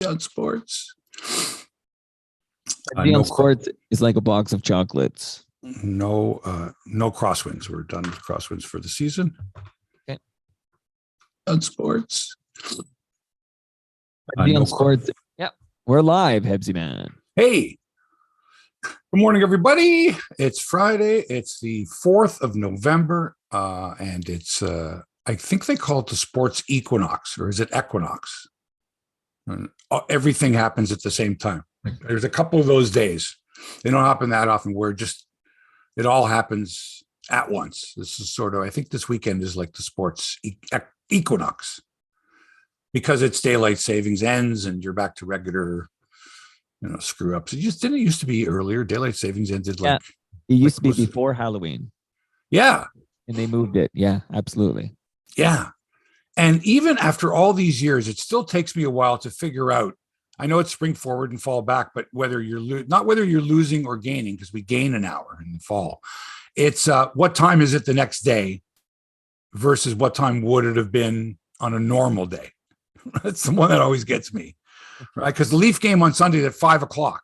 on sports. No sports is like a box of chocolates. No crosswinds. We're done with crosswinds for the season. Okay. On sports. No sports. Yeah, we're live, Hebsy man. Hey, good morning, everybody. It's Friday. It's the 4th of November, and it's I think they call it the sports equinox, or is it equinox? And everything happens at the same time. There's a couple of those days. They don't happen that often where it all happens at once. This is sort of, I think this weekend is like the sports equinox because it's daylight savings ends and you're back to regular, screw ups. It used to be earlier. Daylight savings ended it used to be before Halloween. Yeah. And they moved it. Yeah, absolutely. Yeah. And even after all these years, it still takes me a while to figure out. I know it's spring forward and fall back, but whether you're not whether you're losing or gaining, because we gain an hour in the fall. It's what time is it the next day versus what time would it have been on a normal day? That's the one that always gets me, right? Because the Leaf game on Sunday is at 5:00.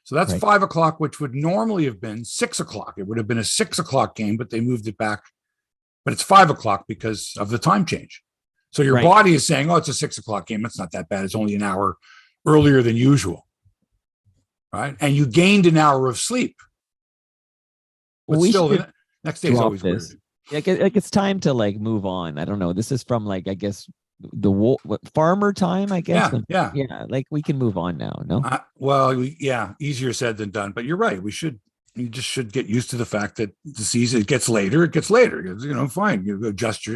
So that's right. 5:00, which would normally have been 6:00. It would have been a 6:00 game, but they moved it back. But it's 5:00 because of the time change. So your body is saying, oh, it's a 6:00 game. It's not that bad. It's only an hour earlier than usual. Right. And you gained an hour of sleep. But still, the next day is always weird. Like it's time to move on. I don't know. This is from I guess the farmer time, I guess. Yeah. Like we can move on now. No. Easier said than done. But you're right. You just should get used to the fact that the season gets later. Fine. You adjust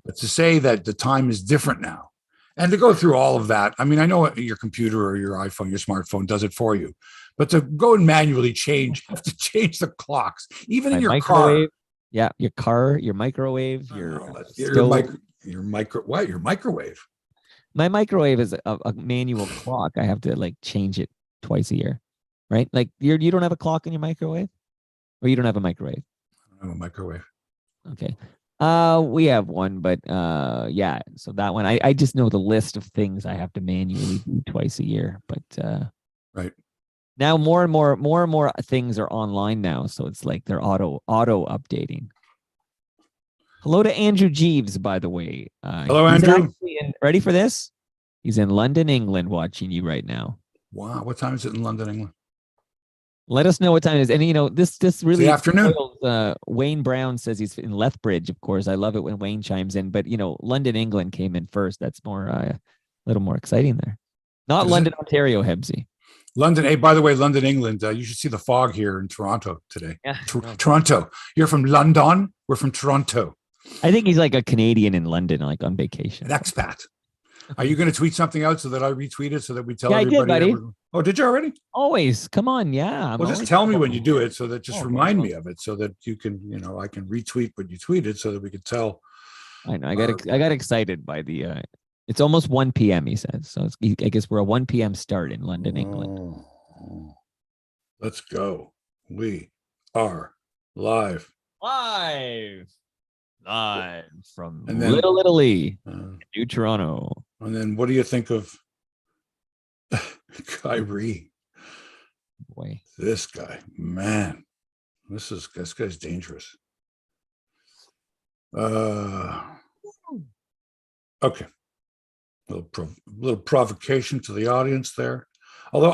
but to say that the time is different now and to go through all of that. I mean, I know your computer or your iPhone, your smartphone does it for you, but to go and manually have to change the clocks, even in your microwave. Yeah. Your car, your microwave, your microwave. My microwave is a manual clock. I have to change it twice a year. Right? Like you don't have a clock in your microwave? Or you don't have a microwave? I don't have a microwave. Okay. We have one, but so that one, I just know the list of things I have to manually do twice a year. But right. Now more and more things are online now. So it's like they're auto updating. Hello to Andrew Jeeves, by the way. Hello, Andrew. Ready for this? He's in London, England, watching you right now. Wow. What time is it in London, England? Let us know what time it is. And, this really... the afternoon. Wayne Brown says he's in Lethbridge, of course. I love it when Wayne chimes in. But, London, England came in first. That's more a little more exciting there. Not London, Ontario, Hebsy. London. Hey, by the way, London, England. You should see the fog here in Toronto today. Yeah. Toronto. You're from London. We're from Toronto. I think he's like a Canadian in London, on vacation. An expat. Are you going to tweet something out so that I retweet it so that we tell everybody? I did, buddy. Oh, did you already? Always. Come on. Yeah. Well, just tell me when you do it so that remind me of it so that you can, I can retweet what you tweeted so that we can tell. I know. I got excited by the, it's almost 1 p.m. he says. So I guess we're a 1 p.m. start in London, England. Let's go. We are live. Live from Little Italy, New Toronto. And then what do you think of Kyrie? Boy. This guy, man. This guy's dangerous. Okay. Little provocation to the audience there. Although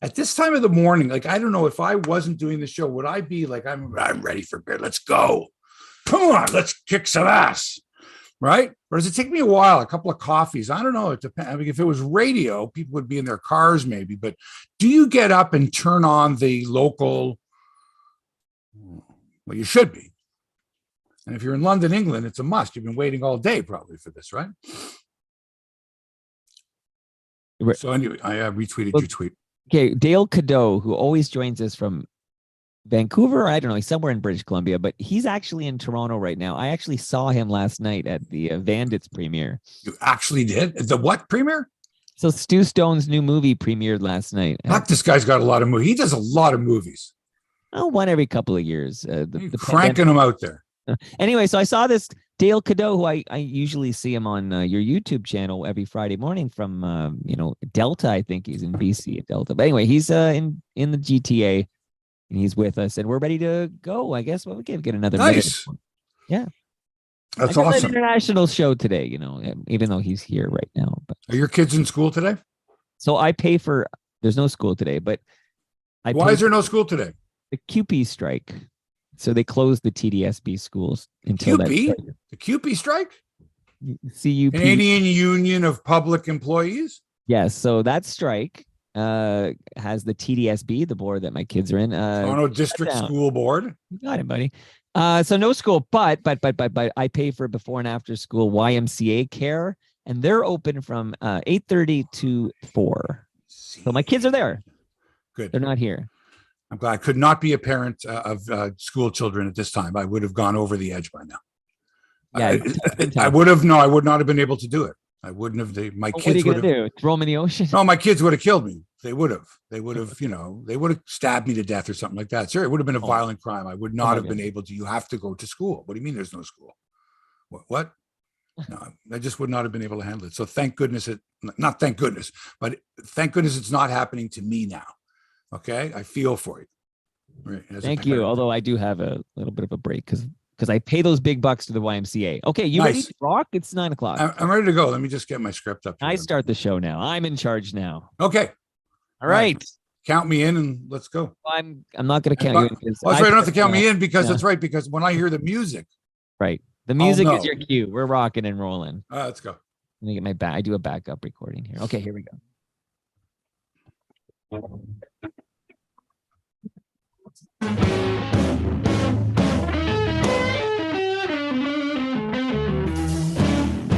at this time of the morning, I don't know if I wasn't doing the show, would I be I'm ready for bed. Let's go. Come on, let's kick some ass, right? Or does it take me a while, a couple of coffees? I don't know. It depends. I mean, if it was radio, people would be in their cars maybe. But do you get up and turn on the local? Well, you should be. And if you're in London, England, it's a must. You've been waiting all day probably for this, right? So anyway, I retweeted your tweet. Okay, Dale Cadeau, who always joins us from Vancouver, I don't know, he's somewhere in British Columbia, but he's actually in Toronto right now. I actually saw him last night at the Vandits premiere. You actually did? The what premiere? So Stu Stone's new movie premiered last night. Fuck, this guy's got a lot of movies. He does a lot of movies. Oh, one every couple of years. Cranking them out there. Anyway, so I saw this Dale Cadeau, who I usually see him on your YouTube channel every Friday morning from Delta. I think he's in BC at Delta. But anyway, he's in the GTA and he's with us and we're ready to go. I guess we can get another Nice. minute. Yeah. That's awesome. An international show today, even though he's here right now. But are your kids in school today? So I pay for. There's no school today, but why is there no school today? The QP strike. So they closed the TDSB schools until QP? The QP strike? CUP. Canadian Union of Public Employees? Yes. So that strike has the TDSB, the board that my kids are in. Toronto District School Board. You got it, buddy. So no school, but I pay for before and after school YMCA care, and they're open from 8:30 to 4. So my kids are there. Good. They're not here. I'm glad I could not be a parent of school children at this time. I would have gone over the edge by now. Yeah, I would have. No, I would not have been able to do it. I wouldn't have. My kids would have. Do? Throw them in the ocean? No, my kids would have killed me. They would have. They would have. They would have stabbed me to death or something like that. Sure, it would have been a violent crime. I would not have been able to. You have to go to school. What do you mean? There's no school? What? No, I just would not have been able to handle it. So thank goodness not thank goodness, but thank goodness it's not happening to me now. Okay, I feel for you. Right, thank you. Although I do have a little bit of a break because I pay those big bucks to the YMCA. Okay, you ready to rock? It's 9 o'clock. I'm ready to go. Let me just get my script up. I start the show now. I'm in charge now. Okay. All right. Count me in and let's go. I'm not going to count you in. That's right. I don't have to count me in because that's right. Because when I hear the music. Right. The music is your cue. We're rocking and rolling. Let's go. Let me get I do a backup recording here. Okay, here we go.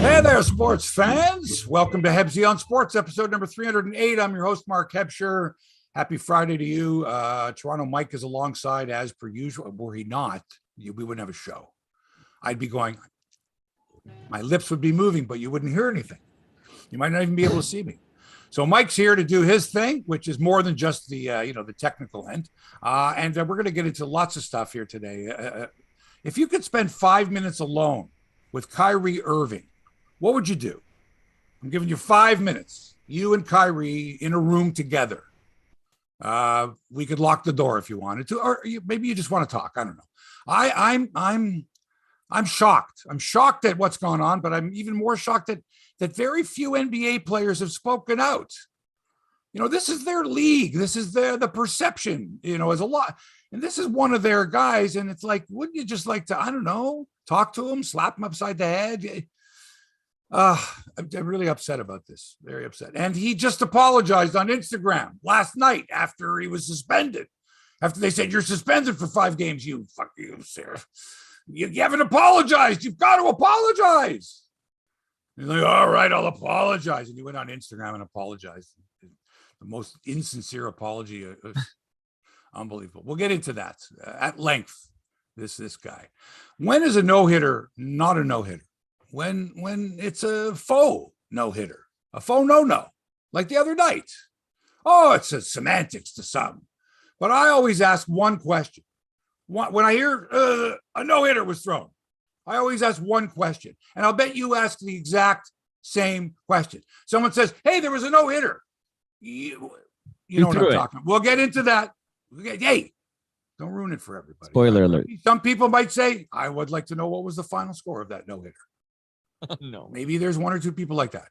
Hey there, sports fans. Welcome to Hebsy on Sports, episode number 308. I'm your host, Mark Hebsher. Happy Friday to you. Toronto Mike is alongside as per usual. Were he not, we wouldn't have a show. I'd be going, my lips would be moving, but you wouldn't hear anything. You might not even be able to see me. So Mike's here to do his thing, which is more than just the the technical end. And we're going to get into lots of stuff here today. If you could spend 5 minutes alone with Kyrie Irving, what would you do? I'm giving you 5 minutes. You and Kyrie in a room together. We could lock the door if you wanted to, or maybe you just want to talk. I don't know. I'm shocked. I'm shocked at what's gone on, but I'm even more shocked that very few NBA players have spoken out. This is their league. This is the perception, is a lot. And this is one of their guys. And it's like, wouldn't you just like to, I don't know, talk to him, slap him upside the head? I'm really upset about this. Very upset. And he just apologized on Instagram last night after he was suspended. After they said, you're suspended for 5 games, you Sarah. You haven't apologized. You've got to apologize. He's like, all right, I'll apologize. And he went on Instagram and apologized. The most insincere apology. Unbelievable. We'll get into that at length. This guy. When is a no-hitter not a no-hitter? When it's a faux no-hitter, a faux no-no, like the other night. Oh, it's a semantics to some. But I always ask one question. When I hear a no-hitter was thrown, I always ask one question. And I'll bet you ask the exact same question. Someone says, hey, there was a no-hitter. You know what I'm talking about. We'll get into that. Hey, don't ruin it for everybody. Spoiler alert. Some people might say, I would like to know what was the final score of that no-hitter. No. Maybe there's 1 or 2 people like that.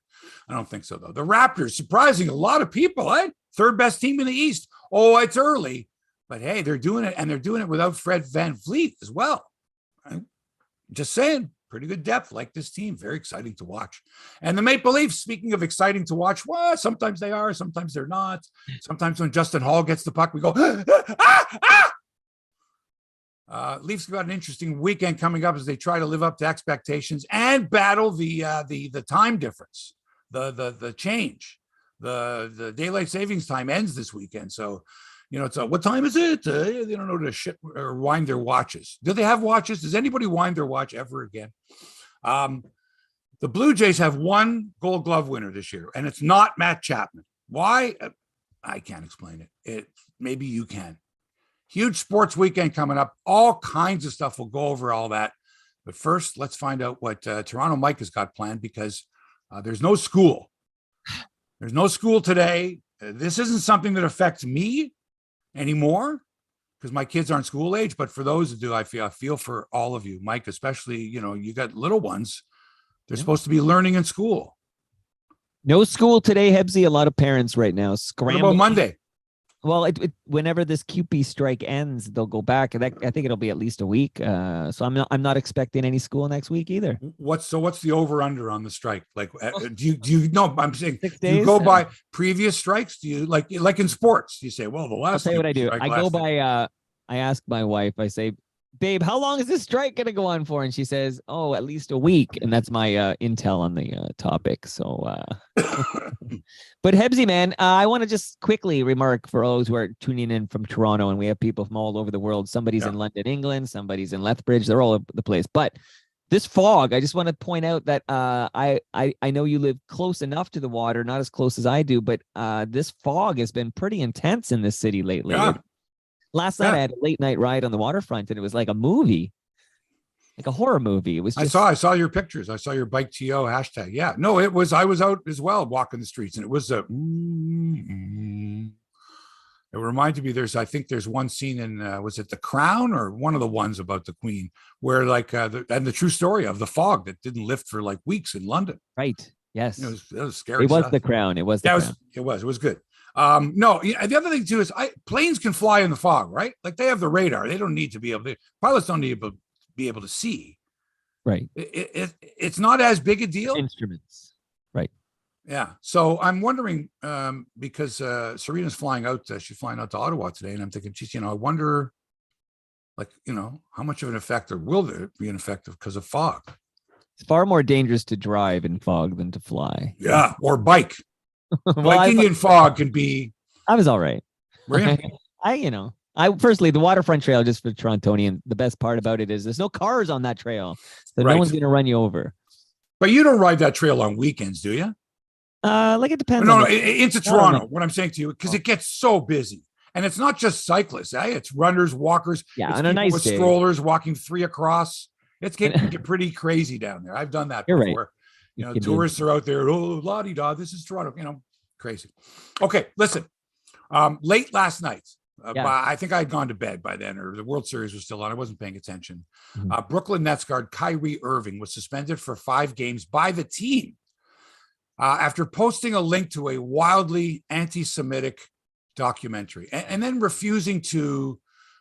I don't think so, though. The Raptors, surprising a lot of people, eh? 3rd best team in the East. Oh, it's early. But hey, they're doing it, and they're doing it without Fred VanVleet as well. I'm just saying, pretty good depth, like this team. Very exciting to watch. And the Maple Leafs, speaking of exciting to watch, well, sometimes they are, sometimes they're not. Sometimes when Justin Hall gets the puck, we go, Leafs got an interesting weekend coming up as they try to live up to expectations and battle the time difference, the change. The daylight savings time ends this weekend, so it's what time is it? They don't know to shit or wind their watches. Do they have watches? Does anybody wind their watch ever again? The Blue Jays have 1 Gold Glove winner this year, and it's not Matt Chapman. Why? I can't explain it. Maybe you can. Huge sports weekend coming up. All kinds of stuff. We'll go over all that. But first, let's find out what Toronto Mike has got planned, because there's no school. There's no school today. This isn't something that affects me anymore because my kids aren't school age. But for those who do, I feel for all of you, Mike, especially, you got little ones. They're supposed to be learning in school. No school today, Hebsy. A lot of parents right now scrambling. What about Monday? Well, whenever this QP strike ends, they'll go back. I think it'll be at least a week. So I'm not expecting any school next week either. What's the over under on the strike? Like, do you know? I'm saying, 6 days. Do you go by previous strikes? Do you like in sports? Do you say, well, the last? I'll tell you what I do. I go by. I ask my wife. I say, babe, how long is this strike going to go on for? And she says, oh, at least a week. And that's my intel on the topic. So, but Hebsy, man, I want to just quickly remark for those who are tuning in from Toronto, and we have people from all over the world. Somebody's in London, England. Somebody's in Lethbridge. They're all over the place. But this fog, I just want to point out that I know you live close enough to the water, not as close as I do, but this fog has been pretty intense in this city lately. Yeah. Last night I had a late night ride on the waterfront, and it was like a movie, like a horror movie. It was. I saw your pictures. I saw your bike to hashtag. Yeah, no, it was. I was out as well, walking the streets, and it was a. It reminded me. I think there's one scene in was it The Crown or one of the ones about the Queen, where like the true story of the fog that didn't lift for like weeks in London. Right. Yes. It was scary. It was The Crown. It was. It was good. No, the other thing too is planes can fly in the fog, right? Like they have the radar. They don't need to be able to. Pilots don't need to be able to see. Right. It's not as big a deal. Instruments. Right. Yeah. So I'm wondering because Serena's flying out. She's flying out to Ottawa today, and I'm thinking, geez, I wonder, like, how much of an effect, or will there be an effect because of fog? It's far more dangerous to drive in fog than to fly. Yeah, or bike. Well, Indian fog can be. I was all right. Really? I personally, the waterfront trail, just for Torontonian, the best part about it is there's no cars on that trail, so no one's going to run you over. But you don't ride that trail on weekends, do you? Like it depends. No, into Toronto. What I'm saying to you, because it gets so busy, and it's not just cyclists. It's runners, walkers. Yeah, it's on a nice with day. Strollers walking 3 across. It's getting pretty crazy down there. I've done that before. Right. Tourists are out there. Oh, la-di-da. This is Toronto. Crazy. Okay, listen. Late last night, I think I had gone to bed by then, or the World Series was still on. I wasn't paying attention. Mm-hmm. Brooklyn Nets guard Kyrie Irving was suspended for 5 games by the team after posting a link to a wildly anti-Semitic documentary and then refusing to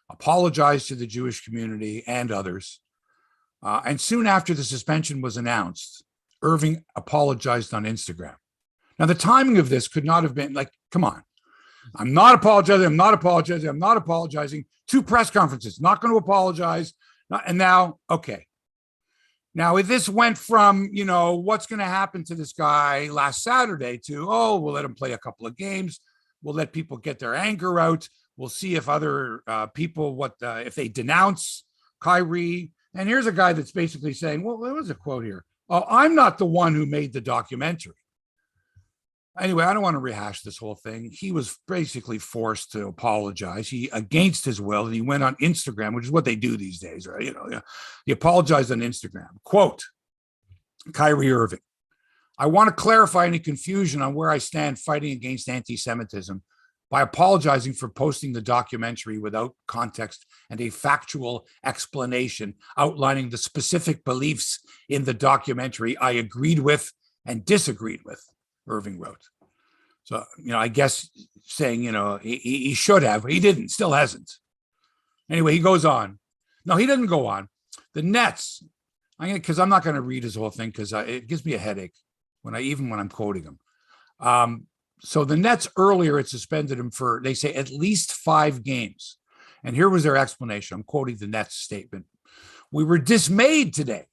apologize to the Jewish community and others. And soon after the suspension was announced, Irving apologized on Instagram. Now, the timing of this could not have been like, come on. I'm not apologizing. I'm not apologizing. I'm not apologizing. 2 press conferences, not going to apologize. And now, okay. Now, if this went from, what's going to happen to this guy last Saturday to, we'll let him play a couple of games. We'll let people get their anger out. We'll see if other people, if they denounce Kyrie. And here's a guy that's basically saying, well, there was a quote here. Oh, I'm not the one who made the documentary. Anyway, I don't want to rehash this whole thing. He was basically forced to apologize. Against his will, and he went on Instagram, which is what they do these days, right? He apologized on Instagram. Quote, Kyrie Irving, I want to clarify any confusion on where I stand fighting against anti-Semitism by apologizing for posting the documentary without context and a factual explanation outlining the specific beliefs in the documentary I agreed with and disagreed with, Irving wrote. So, I guess saying, he should have, he didn't, still hasn't. Anyway, he goes on. No, he doesn't go on. The Nets, because I'm not going to read his whole thing because it gives me a headache when I'm quoting him. So the Nets earlier had suspended him for, they say, at least 5 games. And here was their explanation. I'm quoting the Nets statement. We were dismayed today.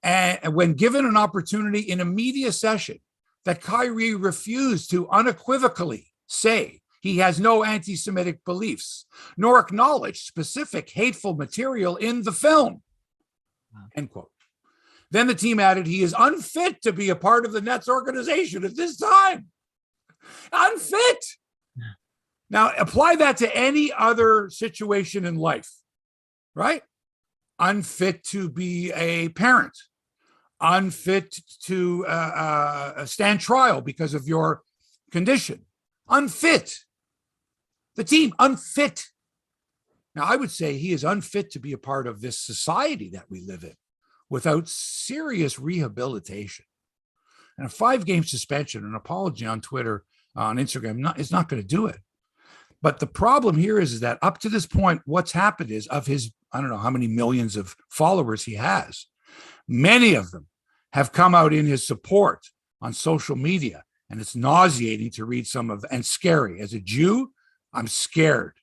And when given an opportunity in a media session, that Kyrie refused to unequivocally say he has no anti-Semitic beliefs, nor acknowledge specific hateful material in the film. End quote. Then the team added, he is unfit to be a part of the Nets organization at this time. Unfit. Now, apply that to any other situation in life, right? unfit to be a parent, unfit to stand trial because of your condition, unfit. The team, unfit. Now, I would say he is unfit to be a part of this society that we live in without serious rehabilitation. And a 5-game suspension, an apology on Twitter, on Instagram, is not going to do it. But the problem here is that up to this point, what's happened is, of his, I don't know how many millions of followers he has, many of them have come out in his support on social media. And it's nauseating to read some of, and scary. As a Jew, I'm scared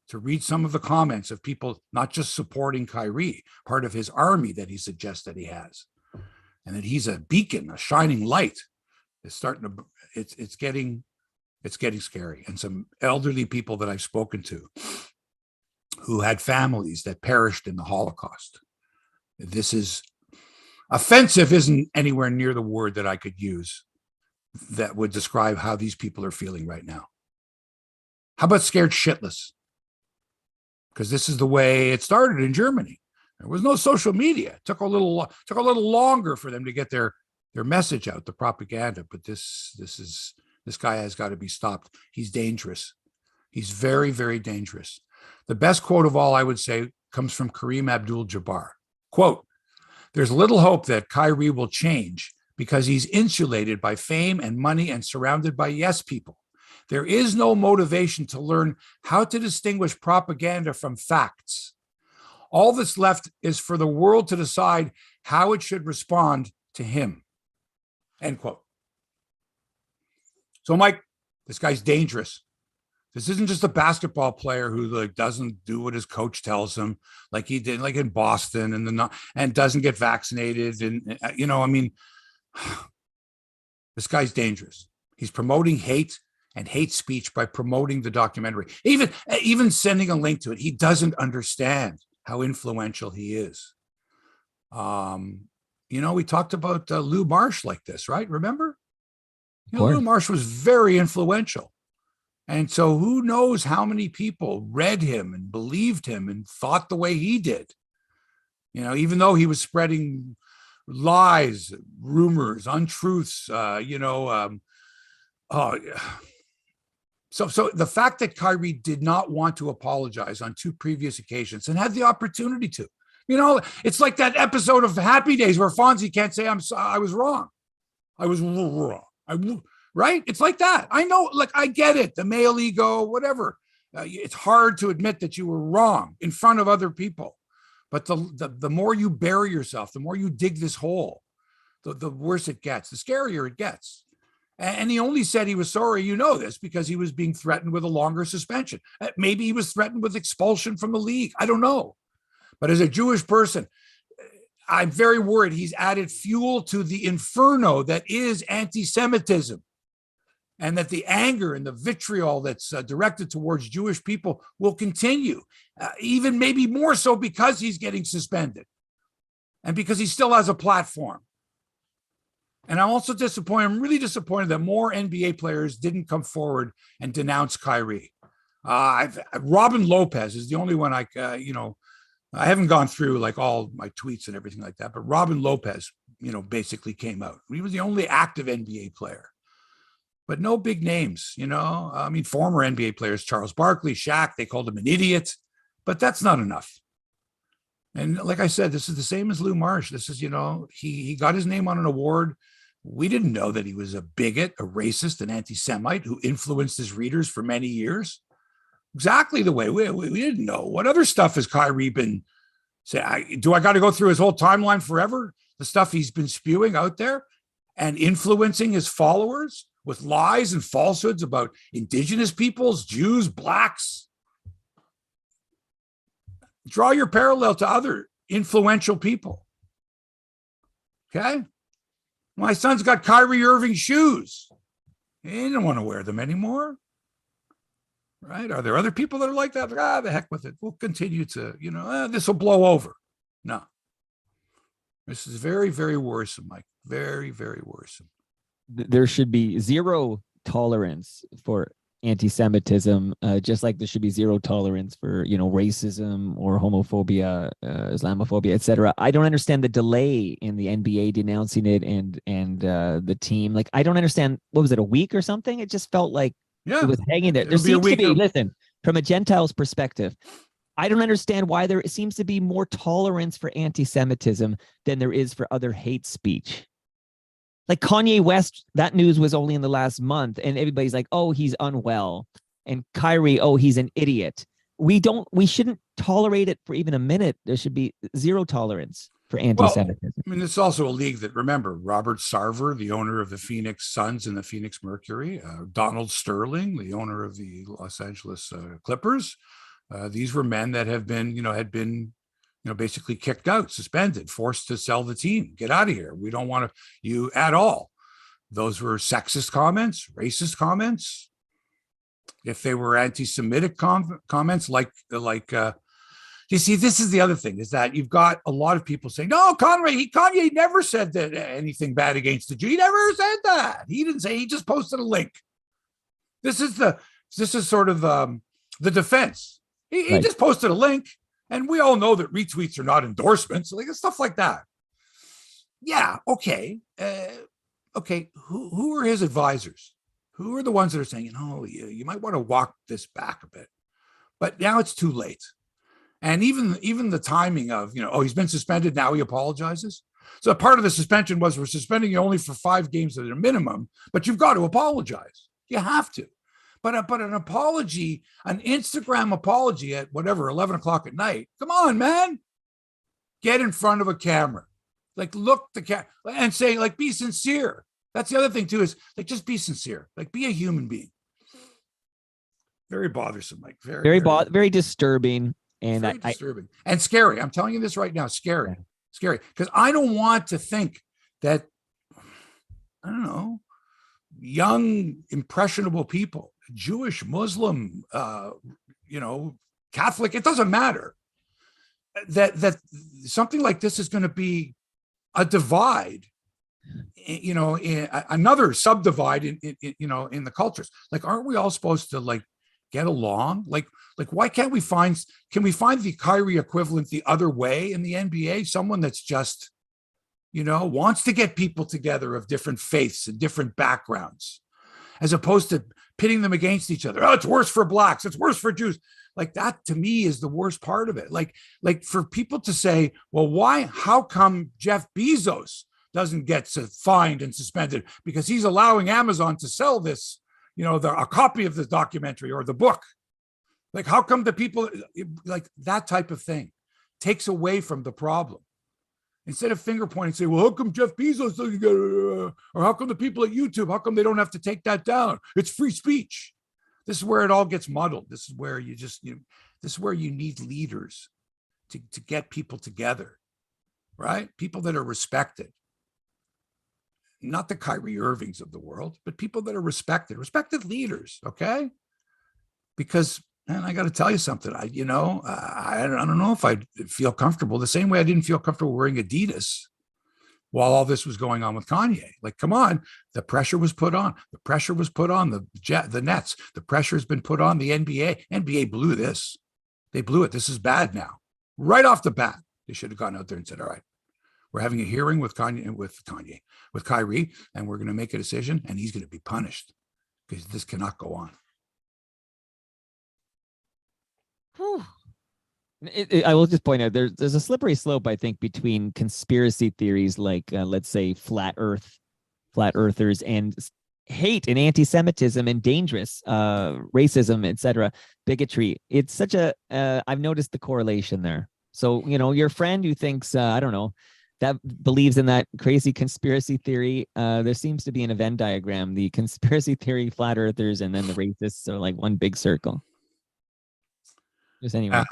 to read some of the comments of people not just supporting Kyrie, part of his army that he suggests that he has, and that he's a beacon, a shining light. It's starting to, it's getting scary. And some elderly people that I've spoken to who had families that perished in the Holocaust. This is offensive, isn't anywhere near the word that I could use that would describe how these people are feeling right now. How about scared shitless? Because this is the way it started in Germany. There was no social media. It took a little longer for them to get their message out, the propaganda. But this guy has got to be stopped. He's dangerous. He's very, very dangerous. The best quote of all, I would say, comes from Kareem Abdul-Jabbar. Quote, "There's little hope that Kyrie will change because he's insulated by fame and money and surrounded by yes people. There is no motivation to learn how to distinguish propaganda from facts. All that's left is for the world to decide how it should respond to him." End quote. So, Mike, this guy's dangerous. This isn't just a basketball player who doesn't do what his coach tells him, like he did, like in Boston, and doesn't get vaccinated. And this guy's dangerous. He's promoting hate and hate speech by promoting the documentary, even sending a link to it. He doesn't understand how influential he is. We talked about Lou Marsh like this, right? Remember? Lou Marsh was very influential. And so who knows how many people read him and believed him and thought the way he did, even though he was spreading lies, rumors, untruths, So the fact that Kyrie did not want to apologize on 2 previous occasions and had the opportunity to, it's like that episode of Happy Days where Fonzie can't say, I was wrong. I was wrong. Right? It's like that. I know, I get it. The male ego, whatever. It's hard to admit that you were wrong in front of other people. But the more you bury yourself, the more you dig this hole, the worse it gets, the scarier it gets. And he only said he was sorry, this, because he was being threatened with a longer suspension. Maybe he was threatened with expulsion from the league. I don't know. But as a Jewish person, I'm very worried he's added fuel to the inferno that is anti-Semitism, and that the anger and the vitriol that's directed towards Jewish people will continue, even maybe more so because he's getting suspended and because he still has a platform. And I'm also disappointed. I'm really disappointed that more NBA players didn't come forward and denounce Kyrie. Robin Lopez is the only one I haven't gone through all my tweets and everything like that, but Robin Lopez, basically came out. He was the only active NBA player, but no big names, former NBA players, Charles Barkley, Shaq, they called him an idiot, but that's not enough. And like I said, this is the same as Lou Marsh. This is, he got his name on an award. We didn't know that he was a bigot, a racist, an anti-Semite who influenced his readers for many years. Exactly the way we didn't know. What other stuff has Kyrie been saying? Do I got to go through his whole timeline forever? The stuff he's been spewing out there and influencing his followers with lies and falsehoods about indigenous peoples, Jews, blacks. Draw your parallel to other influential people. Okay? My son's got Kyrie Irving shoes. He didn't want to wear them anymore. Right? Are there other people that are like that? The heck with it. We'll continue to, this will blow over. No. This is very, very worrisome, Mike. Very, very worrisome. There should be zero tolerance for anti-Semitism, just like there should be zero tolerance for, racism or homophobia, Islamophobia, etc. I don't understand the delay in the NBA denouncing it and the team. Like, I don't understand. What was it, a week or something? It just felt like it was hanging there. There It'll be a seems to week. be, listen, from a Gentile's perspective, I don't understand why there seems to be more tolerance for anti-Semitism than there is for other hate speech. Like Kanye West, that news was only in the last month, and everybody's like, "Oh, he's unwell," and Kyrie, "Oh, he's an idiot." We shouldn't tolerate it for even a minute. There should be zero tolerance for anti-Semitism. Well, I mean, it's also a league that, remember, Robert Sarver, the owner of the Phoenix Suns and the Phoenix Mercury, Donald Sterling, the owner of the Los Angeles Clippers. These were men that had been basically kicked out, suspended, forced to sell the team, get out of here. We don't want you at all. Those were sexist comments, racist comments. If they were anti-Semitic comments, you see, this is the other thing, is that you've got a lot of people saying, no, Kanye never said that anything bad against the Jew. He never said that. He didn't say, he just posted a link. This is sort of the defense. He just posted a link. And we all know that retweets are not endorsements, like stuff like that. Yeah, okay. Who are his advisors? Who are the ones that are saying, you might want to walk this back a bit? But now it's too late. And even the timing of, he's been suspended, now he apologizes. So part of the suspension was, we're suspending you only for 5 games at a minimum, but you've got to apologize. You have to. But an apology, an Instagram apology at 11 o'clock at night. Come on, man. Get in front of a camera. Like, look the camera and say, like, be sincere. That's the other thing too, is like, just be sincere. Like, be a human being. Very bothersome, Mike. Very disturbing. And very disturbing and scary. I'm telling you this right now. Scary. Because I don't want to think that, I don't know, young, impressionable people, Jewish, Muslim, Catholic, it doesn't matter, that something like this is going to be a divide, in another subdivide in the cultures. Like, aren't we all supposed to like get along? Like why can't we find the Kyrie equivalent the other way in the NBA? Someone that's just, wants to get people together of different faiths and different backgrounds, as opposed to pitting them against each other. Oh, it's worse for blacks. It's worse for Jews. Like, that to me is the worst part of it. Like for people to say, well, how come Jeff Bezos doesn't get fined and suspended? Because he's allowing Amazon to sell this, a copy of the documentary or the book. Like, how come the people, like, that type of thing takes away from the problem? Instead of finger pointing, say, well, how come Jeff Bezos doesn't get, or how come the people at YouTube, how come they don't have to take that down? It's free speech. This is where it all gets muddled. This is where this is where you need leaders to get people together, right? People that are respected. Not the Kyrie Irvings of the world, but people that are respected leaders, okay? Because, man, I got to tell you something. I don't know if I'd feel comfortable the same way I didn't feel comfortable wearing Adidas while all this was going on with Kanye. Like, come on, the pressure was put on. The pressure was put on the Nets. The pressure has been put on the NBA. NBA blew this. They blew it. This is bad now. Right off the bat, they should have gone out there and said, all right, we're having a hearing with Kyrie, and we're going to make a decision, and he's going to be punished, because this cannot go on. I will just point out there's a slippery slope, I think, between conspiracy theories like let's say flat earthers, and hate and anti-Semitism and dangerous racism, etc., bigotry. It's such a I've noticed the correlation there. So, your friend who thinks I don't know, that believes in that crazy conspiracy theory, there seems to be in a Venn diagram, the conspiracy theory flat earthers, and then the racists are like one big circle. Just anyway,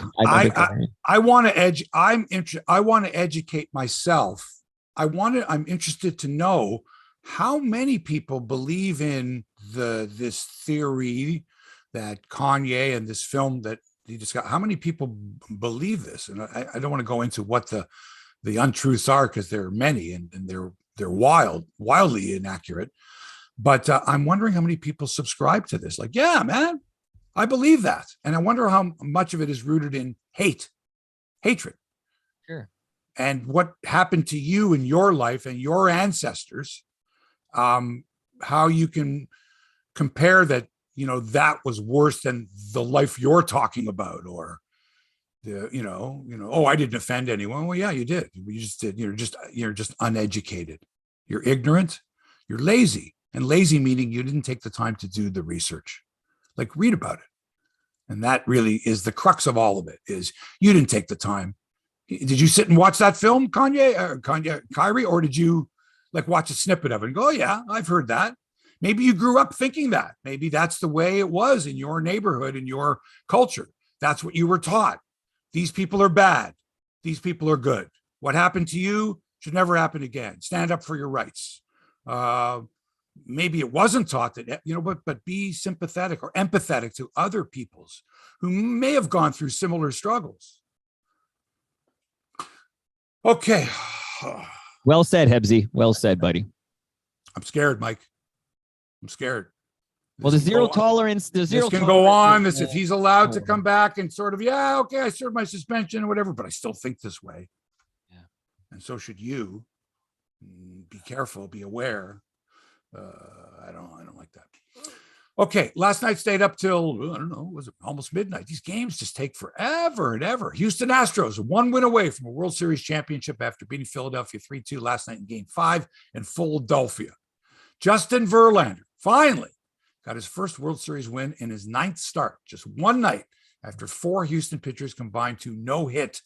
I want to I want to educate myself. I'm interested to know how many people believe in this theory that Kanye and this film that he just got. How many people believe this? And I don't want to go into what the untruths are, because there are many, and they're wildly inaccurate. But I'm wondering how many people subscribe to this. Like, yeah, man, I believe that. And I wonder how much of it is rooted in hatred. Sure. And what happened to you in your life and your ancestors, how you can compare that, that was worse than the life you're talking about, or oh, I didn't offend anyone. Well, yeah, you did. You just did. You're just uneducated. You're ignorant. You're lazy. And lazy meaning you didn't take the time to do the research, like read about it. And that really is the crux of all of it, is you didn't take the time. Did you sit and watch that film, Kyrie, or did you like watch a snippet of it and go, oh yeah, I've heard that. Maybe you grew up thinking that. Maybe that's the way it was in your neighborhood, in your culture. That's what you were taught. These people are bad. These people are good. What happened to you should never happen again. Stand up for your rights. Maybe it wasn't taught that, but be sympathetic or empathetic to other peoples who may have gone through similar struggles. Okay. Well said, Hebsy. Well said, buddy. I'm scared, Mike. I'm scared. Well, the zero tolerance. The zero. This can go on. This, if he's allowed to come back and sort of, yeah, okay, I served my suspension or whatever, but I still think this way. Yeah. And so should you. Be careful. Be aware. I don't like that. Okay, last night stayed up till, I don't know, was it almost midnight? These games just take forever and ever. Houston Astros, 1 win away from a World Series championship after beating Philadelphia 3-2 last night in Game 5 in Philadelphia. Justin Verlander finally got his first World Series win in his 9th start, just one night after 4 Houston pitchers combined to no-hit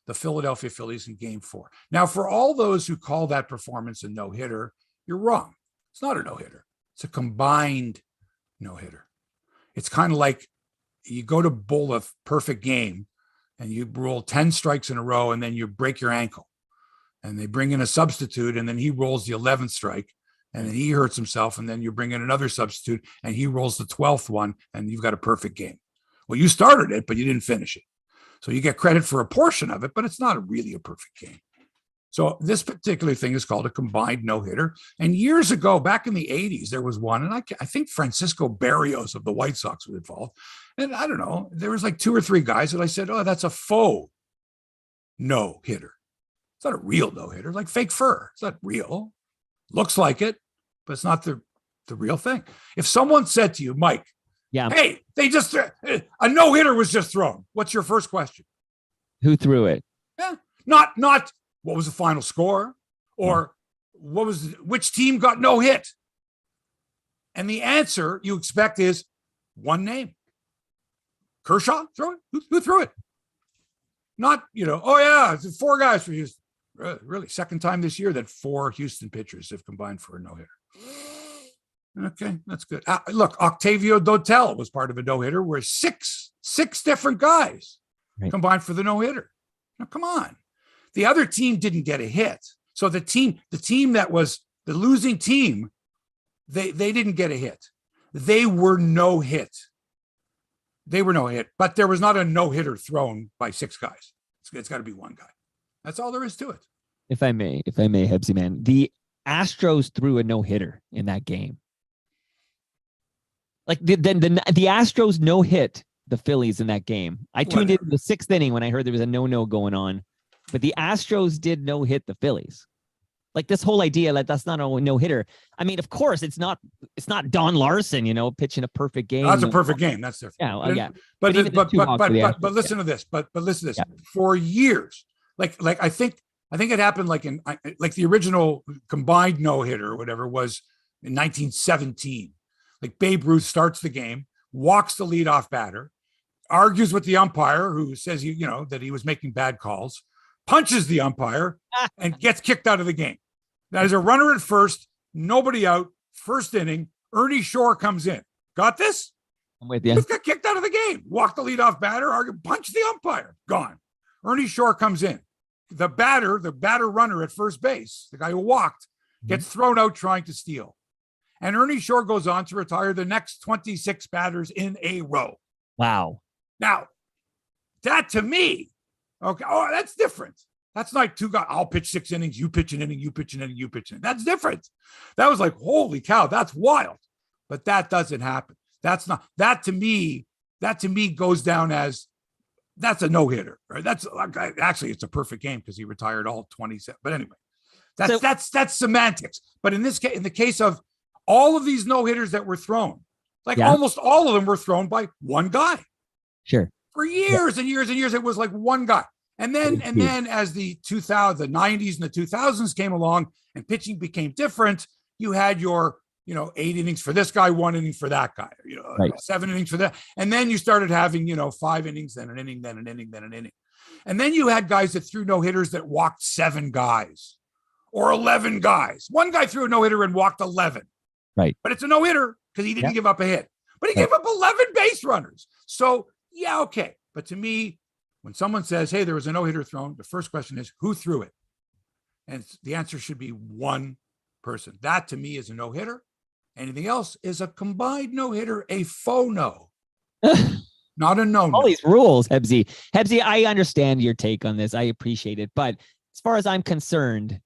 the Philadelphia Phillies in Game 4. Now, for all those who call that performance a no-hitter, you're wrong. It's not a no-hitter. It's a combined no-hitter. It's kind of like you go to bowl a perfect game and you roll 10 strikes in a row and then you break your ankle. And they bring in a substitute and then he rolls the 11th strike and then he hurts himself, and then you bring in another substitute and he rolls the 12th one and you've got a perfect game. Well, you started it, but you didn't finish it. So you get credit for a portion of it, but it's not really a perfect game. So this particular thing is called a combined no-hitter. And years ago, back in the 80s, there was one, and I think Francisco Barrios of the White Sox was involved. And I don't know, there was like 2 or 3 guys that I said, oh, that's a faux no-hitter. It's not a real no-hitter, like fake fur. It's not real. Looks like it, but it's not the real thing. If someone said to you, Mike, yeah, hey, a no-hitter was just thrown, what's your first question? Who threw it? Yeah, not what was the final score, or which team got no hit? And the answer you expect is one name. Kershaw threw it? Who threw it? Not, oh yeah, it's 4 guys for Houston. Really, second time this year that 4 Houston pitchers have combined for a no-hitter. Okay, that's good. Look, Octavio Dotel was part of a no-hitter where six different guys combined for the no-hitter. Now, come on. The other team didn't get a hit. So the team that was the losing team, they didn't get a hit. They were no hit. But there was not a no-hitter thrown by 6 guys. It's got to be 1 guy. That's all there is to it. If I may, Hebsy man, the Astros threw a no-hitter in that game. Like the Astros no-hit the Phillies in that game. I tuned in the 6th inning when I heard there was a no going on, but the Astros did no-hit the Phillies. Like this whole idea, like that's not a no-hitter. I mean, of course, it's not Don Larson, pitching a perfect game. That's a perfect game. That's different. Yeah, well, yeah. But listen to this. But listen to this. Yeah. For years, like I think it happened like the original combined no-hitter or whatever was in 1917. Like Babe Ruth starts the game, walks the leadoff batter, argues with the umpire who says that he was making bad calls, punches the umpire, and gets kicked out of the game. Now, there's a runner at first, nobody out, first inning. Ernie Shore comes in. Got this? I'm with you. Just got kicked out of the game. Walked the leadoff batter, punched the umpire. Gone. Ernie Shore comes in. The batter runner at first base, the guy who walked, gets thrown out trying to steal. And Ernie Shore goes on to retire the next 26 batters in a row. Wow. Now, that to me, okay, that's different. That's not two guys. I'll pitch 6 innings, you pitch an inning, you pitch an inning, you pitch an inning. That's different. That was like, holy cow, that's wild. But that doesn't happen. That's not, that to me goes down as, that's a no-hitter, right? That's actually, it's a perfect game because he retired all 27. But anyway, that's semantics. But in this case, in the case of all of these no-hitters that were thrown, like almost all of them were thrown by one guy. Sure. For years and years and years, it was like one guy. And then as the 90s and the 2000s came along and pitching became different, you had your 8 innings for this guy, 1 inning for that guy, 7 innings for that. And then you started having, 5 innings, then an inning, then an inning, then an inning. And then you had guys that threw no-hitters that walked 7 guys or 11 guys. One guy threw a no-hitter and walked 11. Right. But it's a no-hitter because he didn't give up a hit. But he gave up 11 base runners. So, yeah, okay. But to me, when someone says, hey, there was a no-hitter thrown, the first question is, who threw it? And the answer should be one person. That, to me, is a no-hitter. Anything else is a combined no-hitter, a faux-no, not a no-no. All these rules, Hebsy. Hebsy, I understand your take on this. I appreciate it. But as far as I'm concerned,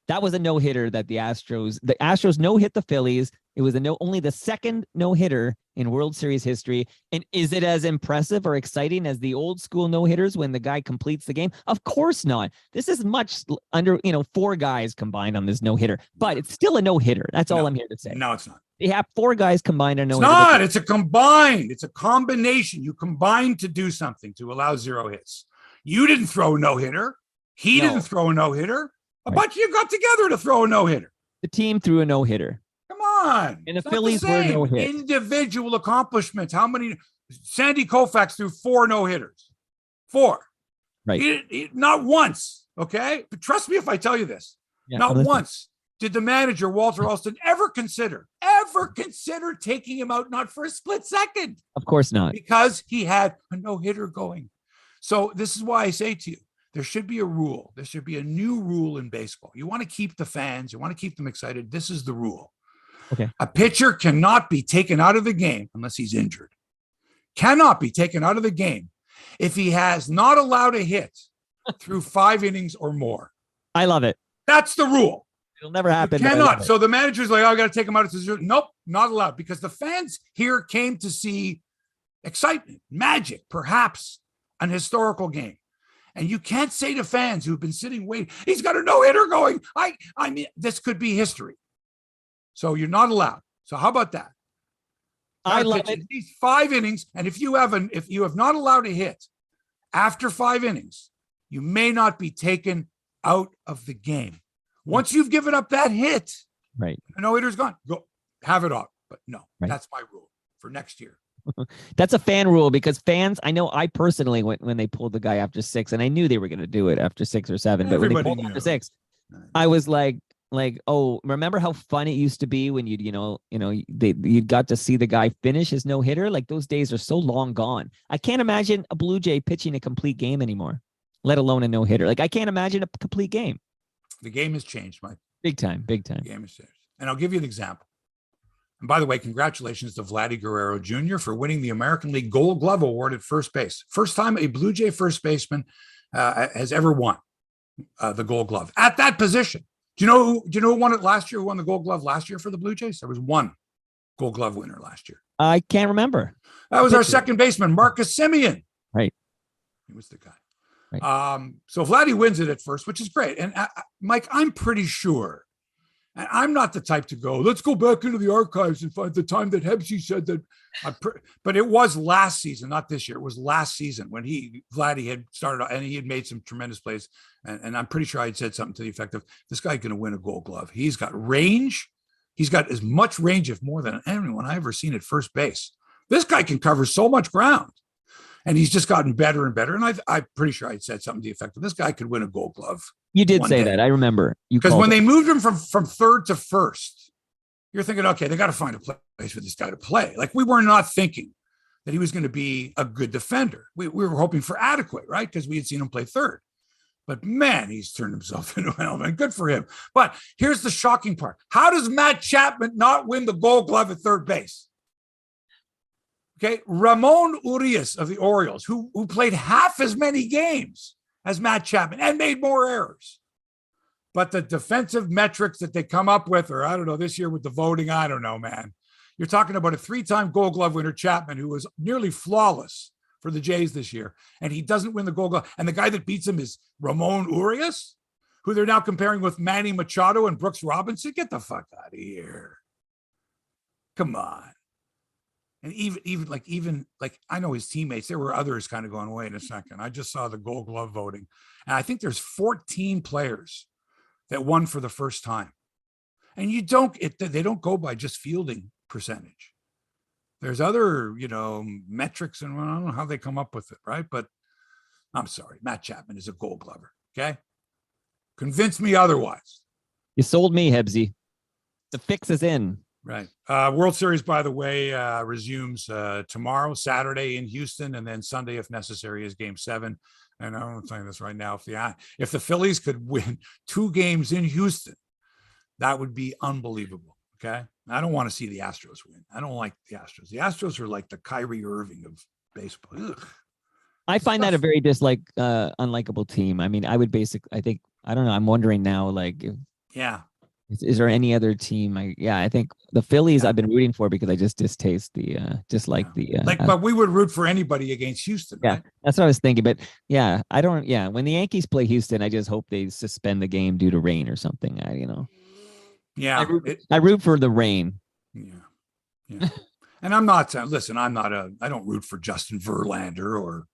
that was a no-hitter that the Astros no-hit the Phillies. It was only the second no-hitter in World Series history. And is it as impressive or exciting as the old school no-hitters when the guy completes the game? Of course not. This is much under, 4 guys combined on this no-hitter, but it's still a no-hitter. That's all I'm here to say. No, it's not. They have 4 guys combined on no-hitter. It's not. It's a combined. It's a combination. You combine to do something to allow 0 hits. You didn't throw a no-hitter. He didn't throw a no-hitter. A bunch of you got together to throw a no-hitter. The team threw a no-hitter. Come on. And the Phillies were no hit. Individual accomplishments. How many? Sandy Koufax threw 4 no-hitters. 4. Right. Not once. Okay. But trust me if I tell you this. Not once did the manager, Walter Alston, ever consider taking him out, not for a split second. Of course not. Because he had a no-hitter going. So this is why I say to you, there should be a rule. There should be a new rule in baseball. You want to keep the fans. You want to keep them excited. This is the rule. Okay. A pitcher cannot be taken out of the game unless he's injured. Cannot be taken out of the game if he has not allowed a hit through 5 innings or more. I love it. That's the rule. It'll never happen. Cannot. So the manager's like, I got to take him out. Nope, not allowed, because the fans here came to see excitement, magic, perhaps an historical game. And you can't say to fans who've been sitting waiting, he's got a no-hitter going. I mean, this could be history. So you're not allowed. So how about that? I love it. These 5 innings, and if you have not allowed a hit after 5 innings, you may not be taken out of the game. Once you've given up that hit, right? A no-hitter's gone. Go have it off. But no, that's my rule for next year. That's a fan rule, because fans, I know I personally went when they pulled the guy after 6, and I knew they were going to do it after 6 or 7, but when they pulled after 6, I was like, oh, remember how fun it used to be when you got to see the guy finish his no-hitter? Like, those days are so long gone. I can't imagine a Blue Jay pitching a complete game anymore, let alone a no-hitter. Like, I can't imagine a complete game. The game has changed, Mike. Big time. The game has changed. And I'll give you an example. And by the way, congratulations to Vladdy Guerrero Jr. for winning the American League Gold Glove Award at first base. First time a Blue Jay first baseman has ever won the Gold Glove at that position. Do you know who won it last year? Who won the Gold Glove last year for the Blue Jays? There was one Gold Glove winner last year. I can't remember. That was our second baseman, Marcus Semien. Right. He was the guy. Right. So Vladdy wins it at first, which is great. And Mike, I'm pretty sure, and I'm not the type to go, let's go back into the archives and find the time that Hebsy said that. But it was last season, not this year. It was last season when Vladdy had started and he had made some tremendous plays. And I'm pretty sure I had said something to the effect of, this guy's going to win a Gold Glove. He's got range. He's got as much range, if more, than anyone I've ever seen at first base. This guy can cover so much ground. And he's just gotten better and better. And I'm pretty sure I said something to the effect of, this guy could win a Gold Glove. You did say that. I remember. Because when they moved him from third to first, you're thinking, okay, they got to find a place for this guy to play. Like, we were not thinking that he was going to be a good defender. We were hoping for adequate, right? Because we had seen him play third. But man, he's turned himself into an element. Good for him. But here's the shocking part. How does Matt Chapman not win the Gold Glove at third base? Okay, Ramon Urias of the Orioles, who played half as many games as Matt Chapman and made more errors. But the defensive metrics that they come up with, or I don't know, this year with the voting, I don't know, man. You're talking about a 3-time Gold Glove winner, Chapman, who was nearly flawless for the Jays this year, and he doesn't win the Gold Glove. And the guy that beats him is Ramon Urias, who they're now comparing with Manny Machado and Brooks Robinson. Get the fuck out of here. Come on. And even I know his teammates, there were others kind of going, wait a second. I just saw the Gold Glove voting. And I think there's 14 players that won for the first time. And they don't go by just fielding percentage. There's other, metrics, and I don't know how they come up with it, right? But I'm sorry, Matt Chapman is a Gold Glover, okay? Convince me otherwise. You sold me, Hebsy. The fix is in. Right. World Series, by the way, resumes tomorrow, Saturday in Houston, and then Sunday, if necessary, is Game 7. And I'm telling you this right now, if the Phillies could win 2 games in Houston, that would be unbelievable. Okay. I don't want to see the Astros win. I don't like the Astros. The Astros are like the Kyrie Irving of baseball. Ugh. I find that a very unlikable team. I mean, I don't know. I'm wondering now, is there any other team? I think the Phillies I've been rooting for because I just distaste but we would root for anybody against Houston. Yeah, right? That's what I was thinking. But when the Yankees play Houston, I just hope they suspend the game due to rain or something. Yeah. I root for the rain. Yeah. And I'm not, I don't root for Justin Verlander or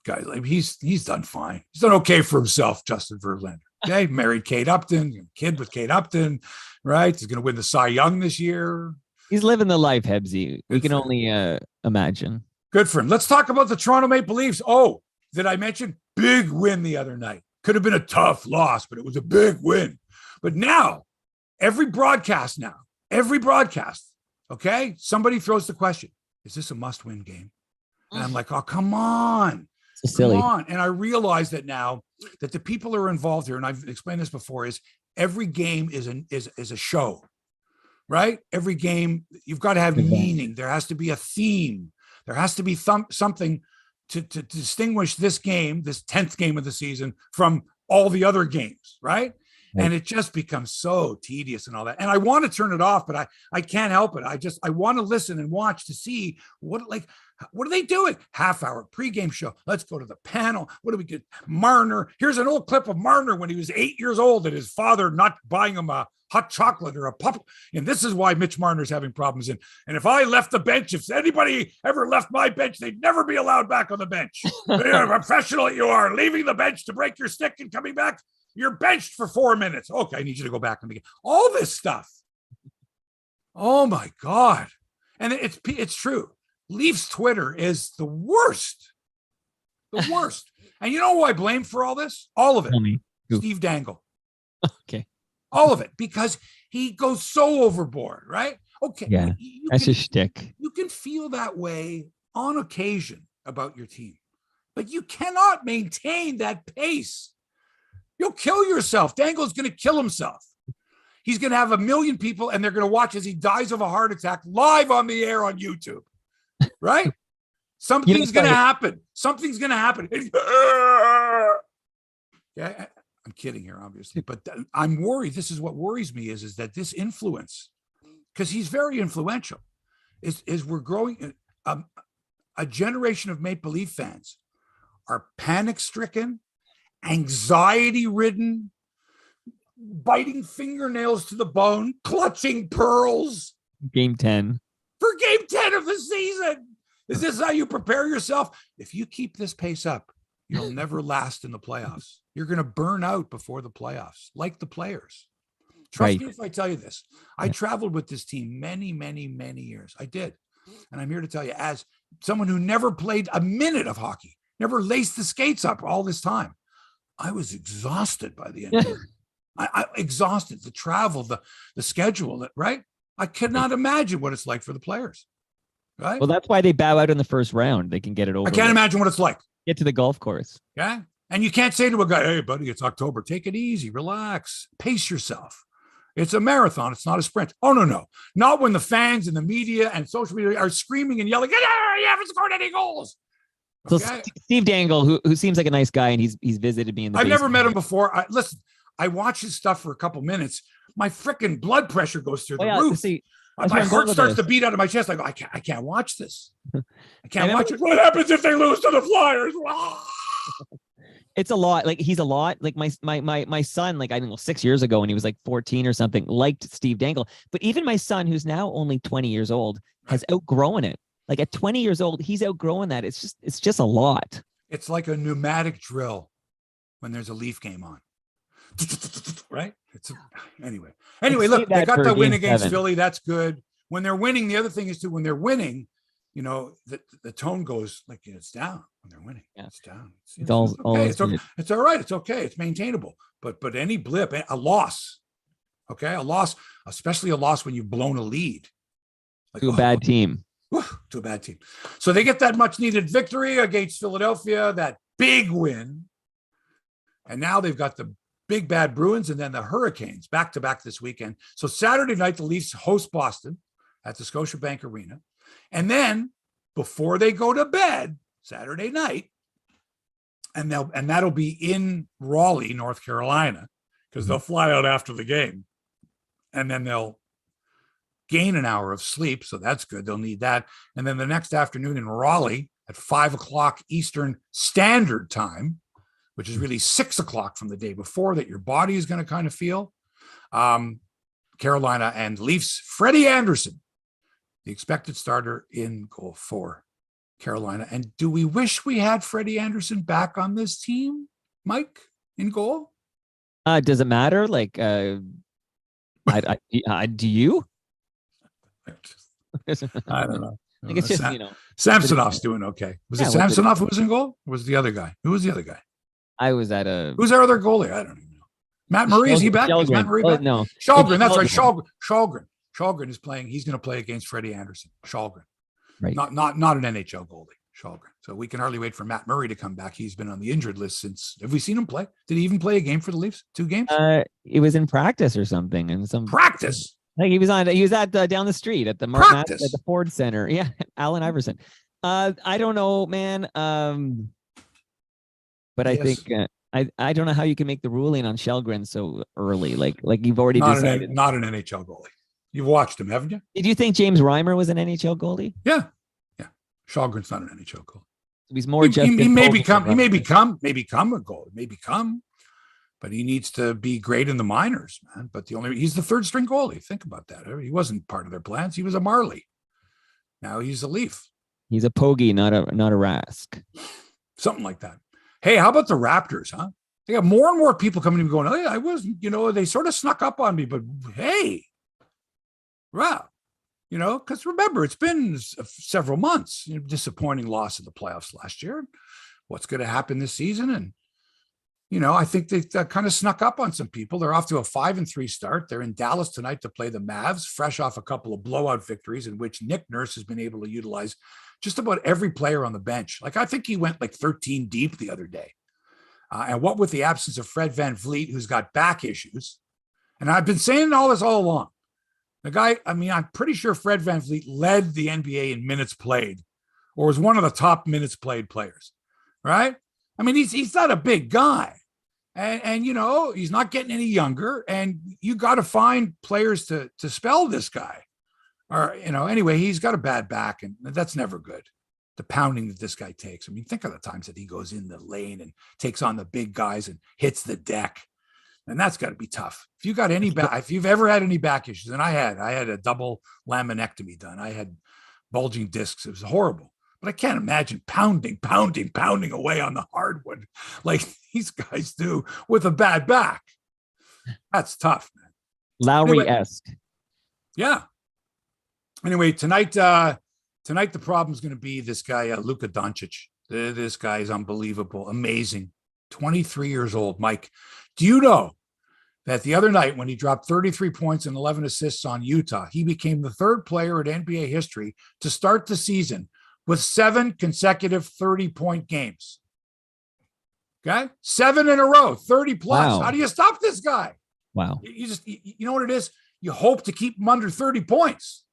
guys like he's done fine. He's done okay for himself, Justin Verlander. Okay. Married Kate Upton, kid with Kate Upton, right? He's going to win the Cy Young this year. He's living the life, Hebsy. We can only imagine. Good for him. Let's talk about the Toronto Maple Leafs. Oh, did I mention big win the other night? Could have been a tough loss, but it was a big win. But now, every broadcast, okay, somebody throws the question, is this a must-win game? And I'm like, oh, come on. Silly. Come on. And I realize that now that the people who are involved here, and I've explained this before, is every game is a show, right? Every game, you've got to have meaning. There has to be a theme. There has to be something to distinguish this game, this 10th game of the season, from all the other games, right? And it just becomes so tedious and all that. And I want to turn it off, but I can't help it. I want to listen and watch to see what are they doing? Half-hour pregame show. Let's go to the panel. What do we get? Marner. Here's an old clip of Marner when he was 8 years old and his father not buying him a hot chocolate or a pup. And this is why Mitch Marner's having problems. And if I left the bench, if anybody ever left my bench, they'd never be allowed back on the bench. You're a professional you are, leaving the bench to break your stick and coming back. You're benched for 4 minutes. Okay, I need you to go back and begin. All this stuff. Oh my God. And it's true. Leafs Twitter is the worst. The worst. And you know who I blame for all this? All of it. Steve Dangle. Okay. All of it. Because he goes so overboard, right? Okay. Yeah. That's a shtick. You can feel that way on occasion about your team, but you cannot maintain that pace. You'll kill yourself. Dangle's going to kill himself. He's going to have 1 million people, and they're going to watch as he dies of a heart attack live on the air on YouTube. Right? Something's going to happen. Something's going to happen. Yeah, I'm kidding here, obviously, but I'm worried. This is what worries me is that this influence, because he's very influential, is we're growing. A generation of Maple Leaf fans are panic-stricken, anxiety-ridden, biting fingernails to the bone, clutching pearls. Game 10. For Game 10 of the season. Is this how you prepare yourself? If you keep this pace up, you'll never last in the playoffs. You're going to burn out before the playoffs, like the players. Trust me if I tell you this. I traveled with this team many, many, many years. I did. And I'm here to tell you, as someone who never played a minute of hockey, never laced the skates up all this time, I was exhausted by the end of it. I exhausted. The travel, the schedule, right? I cannot imagine what it's like for the players, right? Well, that's why they bow out in the first round. They can get it over. I can't imagine what it's like. Get to the golf course. Yeah. And you can't say to a guy, hey, buddy, it's October. Take it easy. Relax. Pace yourself. It's a marathon. It's not a sprint. Oh, no. Not when the fans and the media and social media are screaming and yelling, you haven't scored any goals. So Okay. Steve Dangle, who seems like a nice guy, and he's visited me in the I've never basement. met him before. Listen, I watch his stuff for a couple minutes. My freaking blood pressure goes through the roof. See, My heart starts to beat out of my chest. I go, I can't watch this. I can't watch it. What happens if they lose to the Flyers? It's a lot. Like he's a lot. Like my son, like I don't know, 6 years ago when he was like 14 or something, liked Steve Dangle. But even my son, who's now only 20 years old, has outgrown it. Like at 20 years old, he's outgrowing that. It's just a lot. It's like a pneumatic drill when there's a Leaf game on. Right? Anyway, look, they got the win against Philly. That's good. When they're winning, the other thing is too, when they're winning, the tone goes like it's down when they're winning. Yeah. It's down. It's okay. It's all right. It's okay. It's maintainable. But any blip, a loss, okay, a loss, especially a loss when you've blown a lead. Like, to a bad team. To a bad team. So they get that much needed victory against Philadelphia, that big win. And now they've got the big bad Bruins and then the Hurricanes back to back this weekend. So Saturday night, the Leafs host Boston at the Scotiabank Arena. And then before they go to bed Saturday night, and that'll be in Raleigh, North Carolina, because they'll fly out after the game. And then they'll gain an hour of sleep. So that's good. They'll need that. And then the next afternoon in Raleigh at 5:00 Eastern Standard Time, which is really 6:00 from the day before, that your body is going to kind of feel. Carolina and Leafs, Freddie Anderson, the expected starter in goal for Carolina. And do we wish we had Freddie Anderson back on this team, Mike, in goal? Does it matter? Like, do you? I don't know. Like it's just, Samsonov's doing okay. Was it Samsonov who was in goal? Or was it the other guy? Who was the other guy? I was at a. Who's our other goalie? I don't even know. Matt Murray, is he back? Is Matt Murray back? No. Shalgren, that's right. Shalgren. Shalgren is playing. He's going to play against Freddie Anderson. Shalgren. Right. Not an NHL goalie. Shalgren. So we can hardly wait for Matt Murray to come back. He's been on the injured list since. Have we seen him play? Did he even play a game for the Leafs? 2 games? It was in practice or something, and some practice. Like he was at down the street at the at the Ford Center. Yeah, Allen Iverson. I don't know, man. But I think I don't know how you can make the ruling on Shelgren so early. Like you've already decided. Not an NHL goalie. You've watched him, haven't you? Did you think James Reimer was an NHL goalie? Yeah. Shelgren's not an NHL goalie. He's more he may become a goalie. May become. But he needs to be great in the minors, man. But he's the 3rd string goalie. Think about that. He wasn't part of their plans. He was a Marley. Now he's a Leaf. He's a Pogge, not a Rask. Something like that. Hey, how about the Raptors, huh? They got more and more people coming to me going, hey, I wasn't, they sort of snuck up on me, but hey, wow. Because remember, it's been several months. Disappointing loss in the playoffs last year. What's going to happen this season? And I think they kind of snuck up on some people. They're off to a 5-3 start. They're in Dallas tonight to play the Mavs, fresh off a couple of blowout victories in which Nick Nurse has been able to utilize just about every player on the bench. Like, I think he went like 13 deep the other day. And what with the absence of Fred VanVleet, who's got back issues. And I've been saying all this all along. The guy, I'm pretty sure Fred VanVleet led the NBA in minutes played, or was one of the top minutes played players, right? He's not a big guy. And he's not getting any younger, and you got to find players to spell this guy. Or, anyway, he's got a bad back, and that's never good. The pounding that this guy takes. Think of the times that he goes in the lane and takes on the big guys and hits the deck. And that's got to be tough. If you got if you've ever had any back issues, and I had a double laminectomy done. I had bulging discs. It was horrible. But I can't imagine pounding away on the hardwood like these guys do with a bad back. That's tough, man. Lowry-esque. Yeah. Anyway, tonight the problem is going to be this guy, Luka Doncic. This guy is unbelievable, amazing. 23 years old. Mike, do you know that the other night when he dropped 33 points and 11 assists on Utah, he became the 3rd player in NBA history to start the season with 7 consecutive 30-point games. Okay? 7 in a row, 30 plus. Wow. How do you stop this guy? Wow. You know what it is? You hope to keep him under 30 points.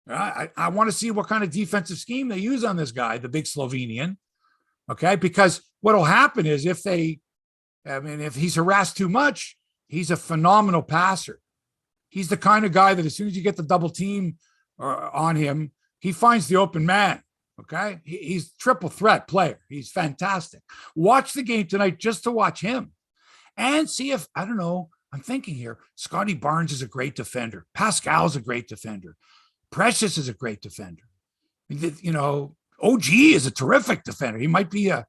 I want to see what kind of defensive scheme they use on this guy, the big Slovenian. Okay. Because what'll happen is if he's harassed too much, he's a phenomenal passer. He's the kind of guy that as soon as you get the double team on him, he finds the open man. Okay. He's triple threat player. He's fantastic. Watch the game tonight just to watch him and see if, I don't know, I'm thinking here, Scotty Barnes is a great defender. Pascal's a great defender. Precious is a great defender. You know, OG is a terrific defender. He might be an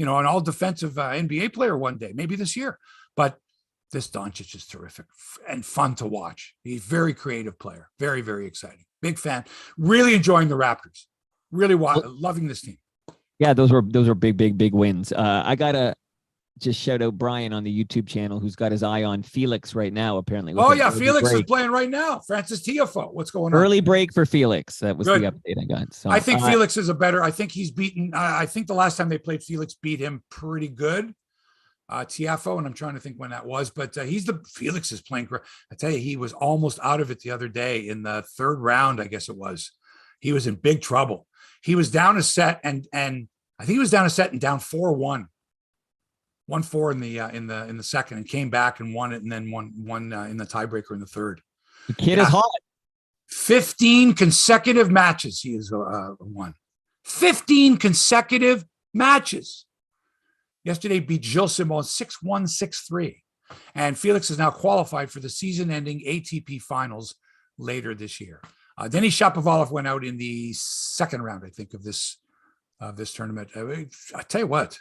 all defensive NBA player one day, maybe this year. But this Doncic is terrific and fun to watch. He's a very creative player. Very, very exciting. Big fan. Really enjoying the Raptors. Really loving this team. Yeah, those were big wins. I gotta just shout out Brian on the YouTube channel, who's got his eye on Felix right now, apparently. Oh, yeah. Felix is playing right now. Francis Tiafoe. What's going on? Early break for Felix. That was the update I got. So I think Felix is I think he's beaten. I think the last time they played, Felix beat him pretty good. Tiafoe, and I'm trying to think when that was, but Felix is playing great. I tell you, he was almost out of it the other day in the third round, I guess it was. He was in big trouble. He was down a set and I think he was down a set and down 4-1. 1-4 in the second, and came back and won it, and then won in the tiebreaker in the third. The kid is hot. 15 consecutive matches he has won. 15 consecutive matches. Yesterday beat Gilles Simon 6-1, 6-3. And Felix is now qualified for the season-ending ATP Finals later this year. Denis Shapovalov went out in the second round, I think, of this tournament. I tell you what,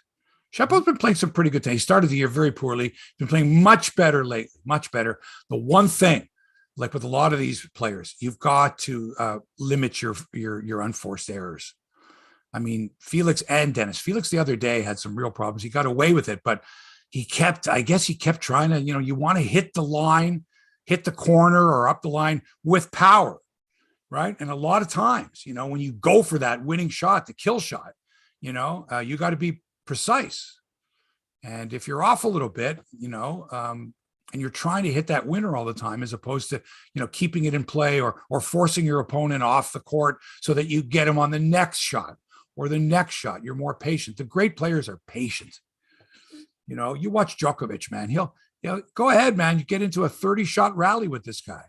Shapo's been playing some pretty good tennis. He started the year very poorly, been playing much better lately, much better. The one thing, like with a lot of these players, you've got to limit your unforced errors. I mean, Felix and Dennis. Felix the other day had some real problems. He got away with it, but he kept trying to, you want to hit the line, hit the corner or up the line with power, right? And a lot of times, when you go for that winning shot, the kill shot, you got to be precise. And if you're off a little bit, and you're trying to hit that winner all the time, as opposed to, keeping it in play or forcing your opponent off the court so that you get him on the next shot or the next shot, you're more patient. The great players are patient. You watch Djokovic, man, he'll go ahead, man. You get into a 30-shot rally with this guy,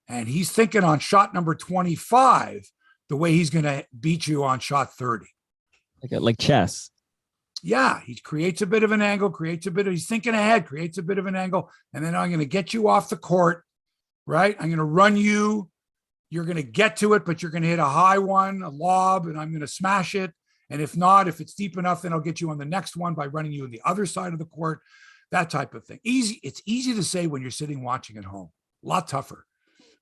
and he's thinking on shot number 25, the way he's going to beat you on shot 30. Like chess. Yeah, he creates a bit of an angle, he's thinking ahead, creates a bit of an angle, and then I'm going to get you off the court, right? I'm going to run you. You're going to get to it, but you're going to hit a high one, a lob, and I'm going to smash it. And if not, if it's deep enough, then I'll get you on the next one by running you on the other side of the court, that type of thing. Easy. It's easy to say when you're sitting watching at home. A lot tougher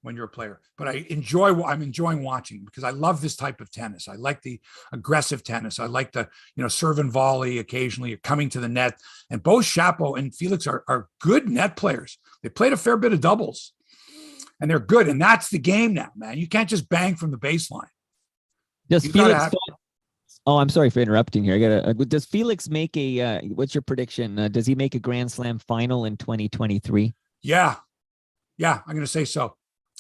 when you're a player. But I'm enjoying watching because I love this type of tennis. I like the aggressive tennis. I like the, serve and volley occasionally, coming to the net. And both Shapo and Felix are good net players. They played a fair bit of doubles. And they're good. And that's the game now, man. You can't just bang from the baseline. Does Felix Oh, I'm sorry for interrupting here. Does Felix make what's your prediction? Does he make a Grand Slam final in 2023? Yeah, I'm going to say so.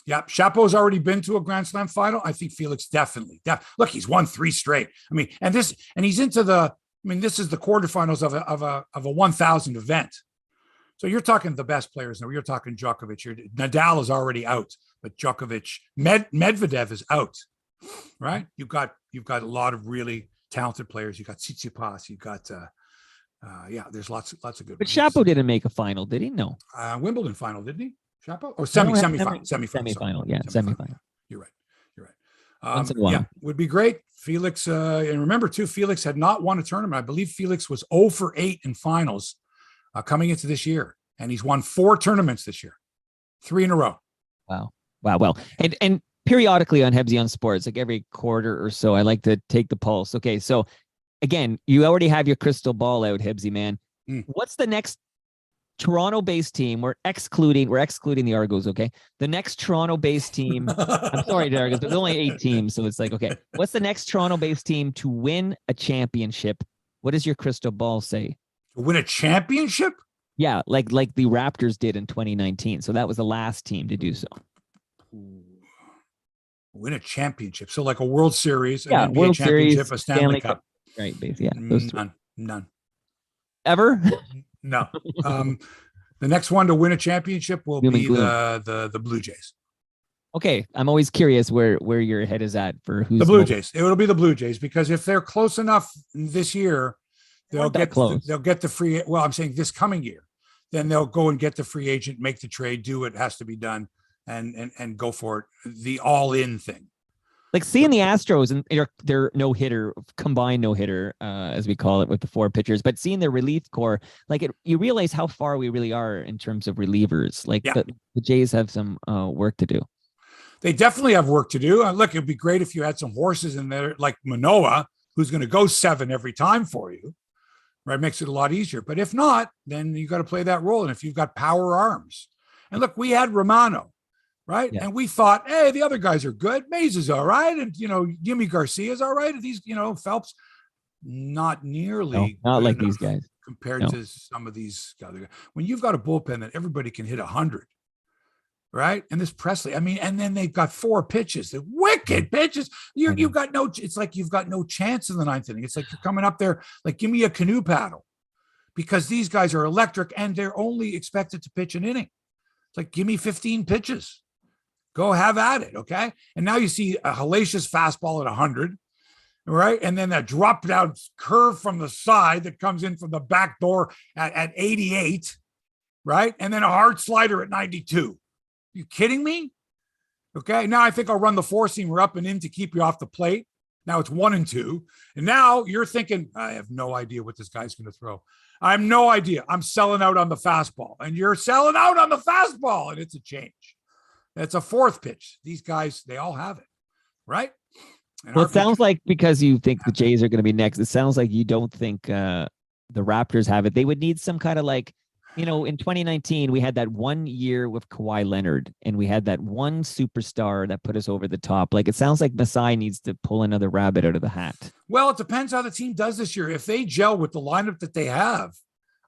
Yeah, Shapo's already been to a Grand Slam final. I think Felix definitely. Look, he's won 3 straight. I mean, and he's into this is the quarterfinals of a 1,000 event. So you're talking the best players now. You're talking Djokovic. Nadal is already out, but Djokovic, Medvedev is out, right? You've got a lot of really talented players. You got Tsitsipas. You got there's lots of good. But Shapo didn't make a final, did he? No. Wimbledon final, didn't he? Shapo or semifinal? Semifinal. Yeah, semifinal. You're right. Yeah, would be great. Felix, and remember too, Felix had not won a tournament. I believe Felix was 0 for 8 in finals. Coming into this year, and he's won 4 tournaments this year, 3 in a row. Wow. Well, and periodically on Hebsy on Sports, like every quarter or so, I like to take the pulse. Okay, so again, you already have your crystal ball out, Hebsy man. What's the next Toronto-based team? We're excluding the Argos. Okay, the next Toronto-based team. I'm sorry, the Argos, but there's only 8 teams, so it's like, okay, what's the next Toronto-based team to win a championship? What does your crystal ball say? Win a championship? Yeah, like the Raptors did in 2019. So that was the last team to do so. Win a championship. So like a World Series, World championship, Series, a Stanley Cup. Right, basically. Yeah, those 2. None. Ever? No. The next one to win a championship will Doom and be gloom. the Blue Jays. Okay, I'm always curious where your head is at for who's The Blue Jays. It will be the Blue Jays because if they're close enough this year, they'll get the free. Well, I'm saying this coming year, then they'll go and get the free agent, make the trade, do what has to be done, and go for it. The all-in thing. Like seeing the Astros and their no-hitter, combined no-hitter, as we call it, with the 4 pitchers, but seeing their relief core, you realize how far we really are in terms of relievers. Like the Jays have some work to do. They definitely have work to do. Look, it'd be great if you had some horses in there like Manoah, who's going to go 7 every time for you, right? Makes it a lot easier. But if not, then you got to play that role. And if you've got power arms, and look, we had Romano, right? Yeah. And we thought, hey, the other guys are good. Mays is all right. And, Jimmy Garcia's all right. And these, Phelps, not nearly. No, not like these guys. Compared to some of these guys. When you've got a bullpen that everybody can hit 100, right? And this Presley, and then they've got 4 pitches, the wicked pitches. You've got it's like you've got no chance in the 9th inning. It's like you're coming up there, like, give me a canoe paddle, because these guys are electric and they're only expected to pitch an inning. It's like, give me 15 pitches. Go have at it, okay? And now you see a hellacious fastball at 100, right? And then that drop down curve from the side that comes in from the back door at 88, right? And then a hard slider at 92. You kidding me? Okay, now I think I'll run the 4-seamer up and in to keep you off the plate. Now it's 1-2. And now you're thinking, I have no idea what this guy's going to throw. I have no idea. I'm selling out on the fastball. And you're selling out on the fastball. And it's a change. It's a 4th pitch. These guys, they all have it, right? Well, it sounds like because you think the Jays are going to be next, it sounds like you don't think the Raptors have it. They would need some kind of in 2019, we had that 1 year with Kawhi Leonard, and we had that one superstar that put us over the top. Like, it sounds like Masai needs to pull another rabbit out of the hat. Well, it depends how the team does this year. If they gel with the lineup that they have,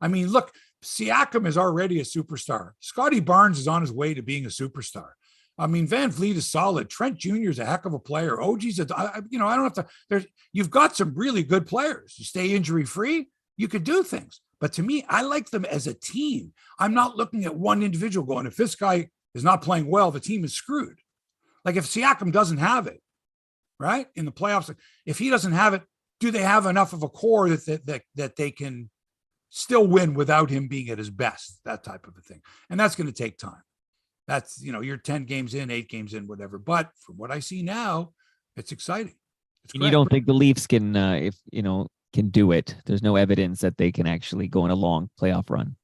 look, Siakam is already a superstar. Scotty Barnes is on his way to being a superstar. Van Vliet is solid. Trent Jr. is a heck of a player. OG's I don't have to. You've got some really good players. You stay injury free, you could do things. But to me, I like them as a team. I'm not looking at one individual going, if this guy is not playing well, the team is screwed. Like if Siakam doesn't have it, right, in the playoffs, if he doesn't have it, do they have enough of a core that they can still win without him being at his best? That type of a thing. And that's going to take time. That's, you're 10 games in, 8 games in, whatever. But from what I see now, it's exciting. And you don't think the Leafs can, can do it? There's no evidence that they can actually go on a long playoff run.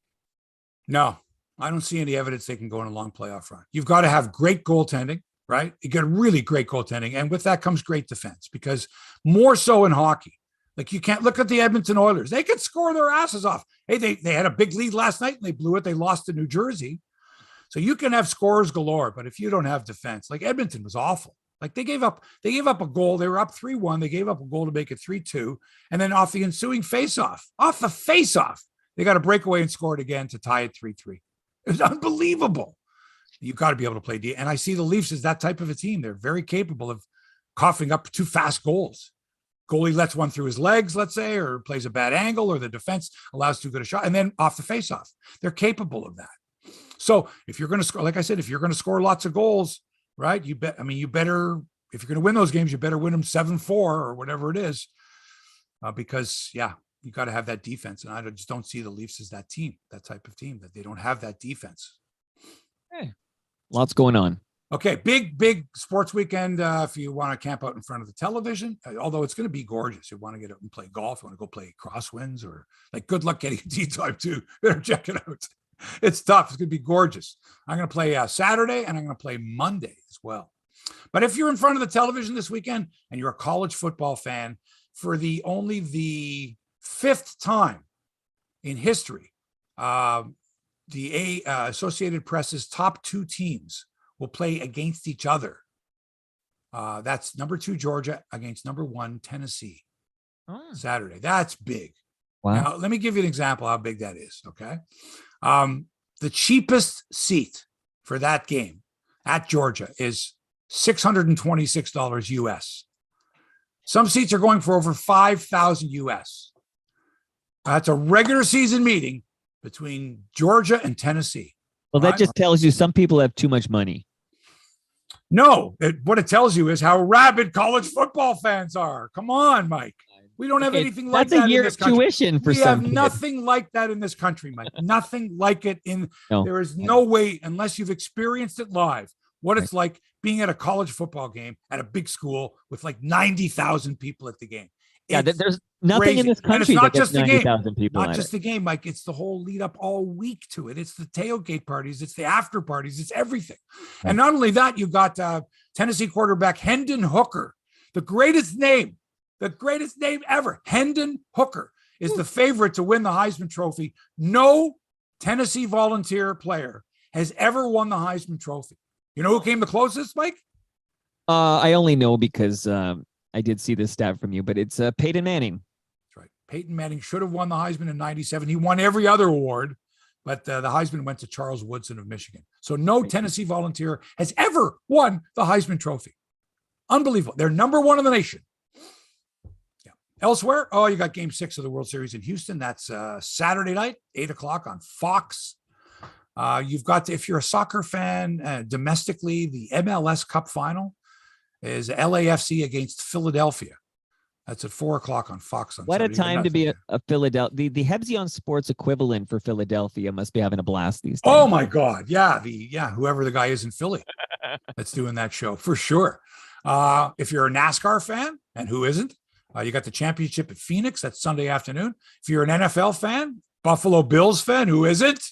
No, I don't see any evidence they can go on a long playoff run. You've got to have great goaltending, right? You get really great goaltending. And with that comes great defense, because more so in hockey, like you can't look at the Edmonton Oilers. They could score their asses off. Hey, they had a big lead last night and they blew it. They lost to New Jersey. So you can have scorers galore, but if you don't have defense, like Edmonton was awful. Like they gave up a goal. They were up 3-1. They gave up a goal to make it 3-2. And then off the ensuing faceoff, they got a breakaway and scored again to tie it 3-3. It was unbelievable. You've got to be able to play D. And I see the Leafs as that type of a team. They're very capable of coughing up 2 fast goals. Goalie lets one through his legs, let's say, or plays a bad angle, or the defense allows too good a shot. And then off the faceoff, they're capable of that. So if you're going to score, like I said, if you're going to score lots of goals, right? You better, if you're going to win those games, you better win them 7-4 or whatever it is. Because you got to have that defense. And I just don't see the Leafs as that team, that type of team, that they don't have that defense. Okay. Lots going on. Okay. Big sports weekend. If you want to camp out in front of the television, although it's going to be gorgeous. You want to get out and play golf, you want to go play crosswinds, or good luck getting a tee time too. Better check it out. It's tough. It's going to be gorgeous. I'm going to play Saturday and I'm going to play Monday as well. But if you're in front of the television this weekend and you're a college football fan, for only the 5th time in history, the Associated Press's top 2 teams will play against each other. That's number 2 Georgia against number 1 Tennessee. Saturday. That's big. Wow. Now, let me give you an example how big that is. Okay. The cheapest seat for that game at Georgia is $626 US. Some seats are going for over $5,000 US. That's a regular season meeting between Georgia and Tennessee. Well, that just tells you some people have too much money. No, what it tells you is how rabid college football fans are. Come on, Mike. We don't have anything like that in this country. That's a year of tuition for some We have kids. nothing like that in this country, Mike. Nothing like it there is no way, unless you've experienced it live, what it's like being at a college football game at a big school with like 90,000 people at the game. There's nothing in this country that gets 90,000 people. Not just the game, Mike. It's the whole lead up all week to it. It's the tailgate parties. It's the after parties. It's everything. Right. And not only that, you got Tennessee quarterback Hendon Hooker, the greatest name ever. Hendon Hooker is the favorite to win the Heisman Trophy. No Tennessee Volunteer player has ever won the Heisman Trophy. You know who came the closest, Mike? I only know because I did see this stat from you, but it's Peyton Manning. That's right. Peyton Manning should have won the Heisman in '97. He won every other award, but the Heisman went to Charles Woodson of Michigan. So no Tennessee Volunteer has ever won the Heisman Trophy. Unbelievable. They're number one in the nation. Yeah. Elsewhere, you got Game 6 of the World Series in Houston. That's Saturday night, 8:00 on Fox. You've got, if you're a soccer fan, domestically, the MLS Cup final is LAFC against Philadelphia. That's at 4:00 on Fox. What Saturday. A time to be a Philadelphia. The Hebsy on Sports equivalent for Philadelphia must be having a blast these days. Oh my God. Yeah. Whoever the guy is in Philly that's doing that show for sure. If you're a NASCAR fan, and who isn't, you got the championship at Phoenix. That's Sunday afternoon. If you're an NFL fan, Buffalo Bills fan, who isn't?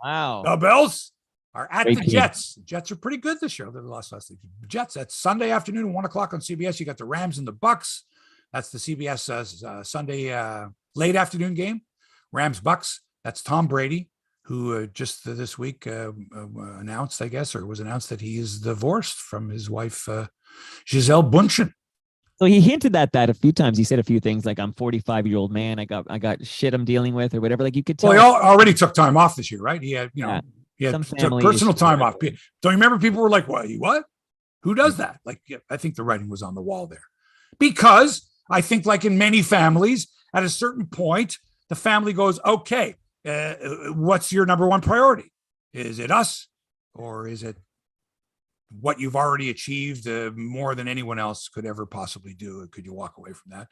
Wow. The Bills are at the Jets. The Jets are pretty good this year. They lost last week. Jets, that's Sunday afternoon, 1:00 on CBS. You got the Rams and the Bucks. That's the CBS Sunday late afternoon game. Rams Bucks. That's Tom Brady, who just this week announced, I guess, or was announced that he is divorced from his wife, Gisele Bündchen. So he hinted at that a few times. He said a few things like, "I'm 45-year-old man. I got shit I'm dealing with," or whatever. Like you could tell. Well, he already took time off this year, right? He had, he had took personal time off. Don't you remember? People were like, "What? Who does that?" Like, I think the writing was on the wall there, because I think, like in many families, at a certain point, the family goes, "Okay, what's your number one priority? Is it us, or is it what you've already achieved more than anyone else could ever possibly do? Could you walk away from that?"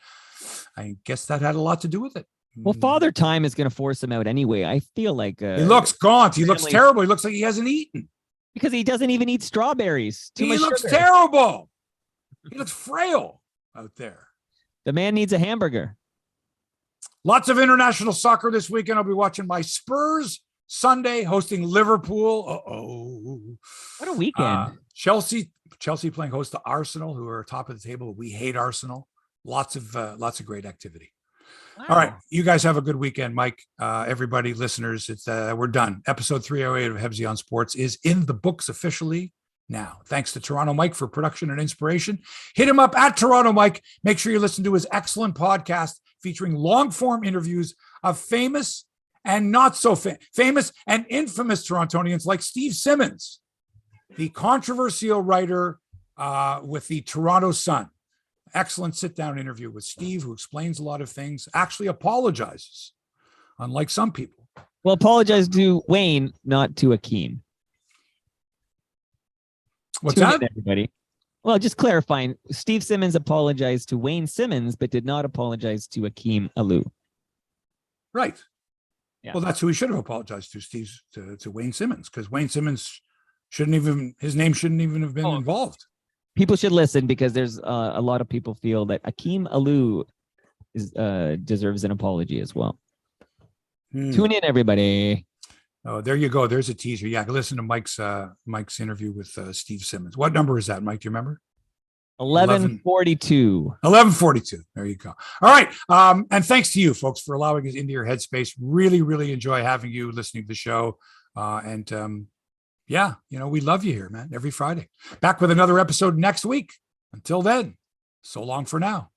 I guess that had a lot to do with it. Well, Father Time is going to force him out anyway. I feel like he looks gaunt. He looks terrible. He looks like he hasn't eaten. Because he doesn't even eat strawberries. He looks terrible. He looks frail out there. The man needs a hamburger. Lots of international soccer this weekend. I'll be watching my Spurs Sunday hosting Liverpool. What a weekend. Chelsea playing host to Arsenal, who are top of the table. We hate Arsenal. Lots of great activity. Wow. All right. You guys have a good weekend, Mike. Everybody, listeners, we're done. Episode 308 of Hebsy on Sports is in the books officially now. Thanks to Toronto Mike for production and inspiration. Hit him up at Toronto Mike. Make sure you listen to his excellent podcast featuring long-form interviews of famous and not so famous and infamous Torontonians like Steve Simmons, the controversial writer with the Toronto Sun. Excellent sit-down interview with Steve, who explains a lot of things, actually apologizes, unlike some people. Well, apologize to Wayne, not to Akeem. What's that? Everybody. Well, just clarifying, Steve Simmons apologized to Wayne Simmons, but did not apologize to Akeem Alou. Right. Yeah. Well, that's who he should have apologized to, to Wayne Simmons, because Wayne Simmons his name shouldn't even have been involved. People should listen, because there's a lot of people feel that Akeem Alou deserves an apology as well. Tune in, everybody. Oh, there you go. There's a teaser. Yeah, listen to Mike's interview with Steve Simmons. What number is that, Mike? Do you remember? 1142. 1142. There you go. All right. And thanks to you folks for allowing us into your headspace. Really, really enjoy having you listening to the show. Yeah, we love you here, man, every Friday. Back with another episode next week. Until then, so long for now.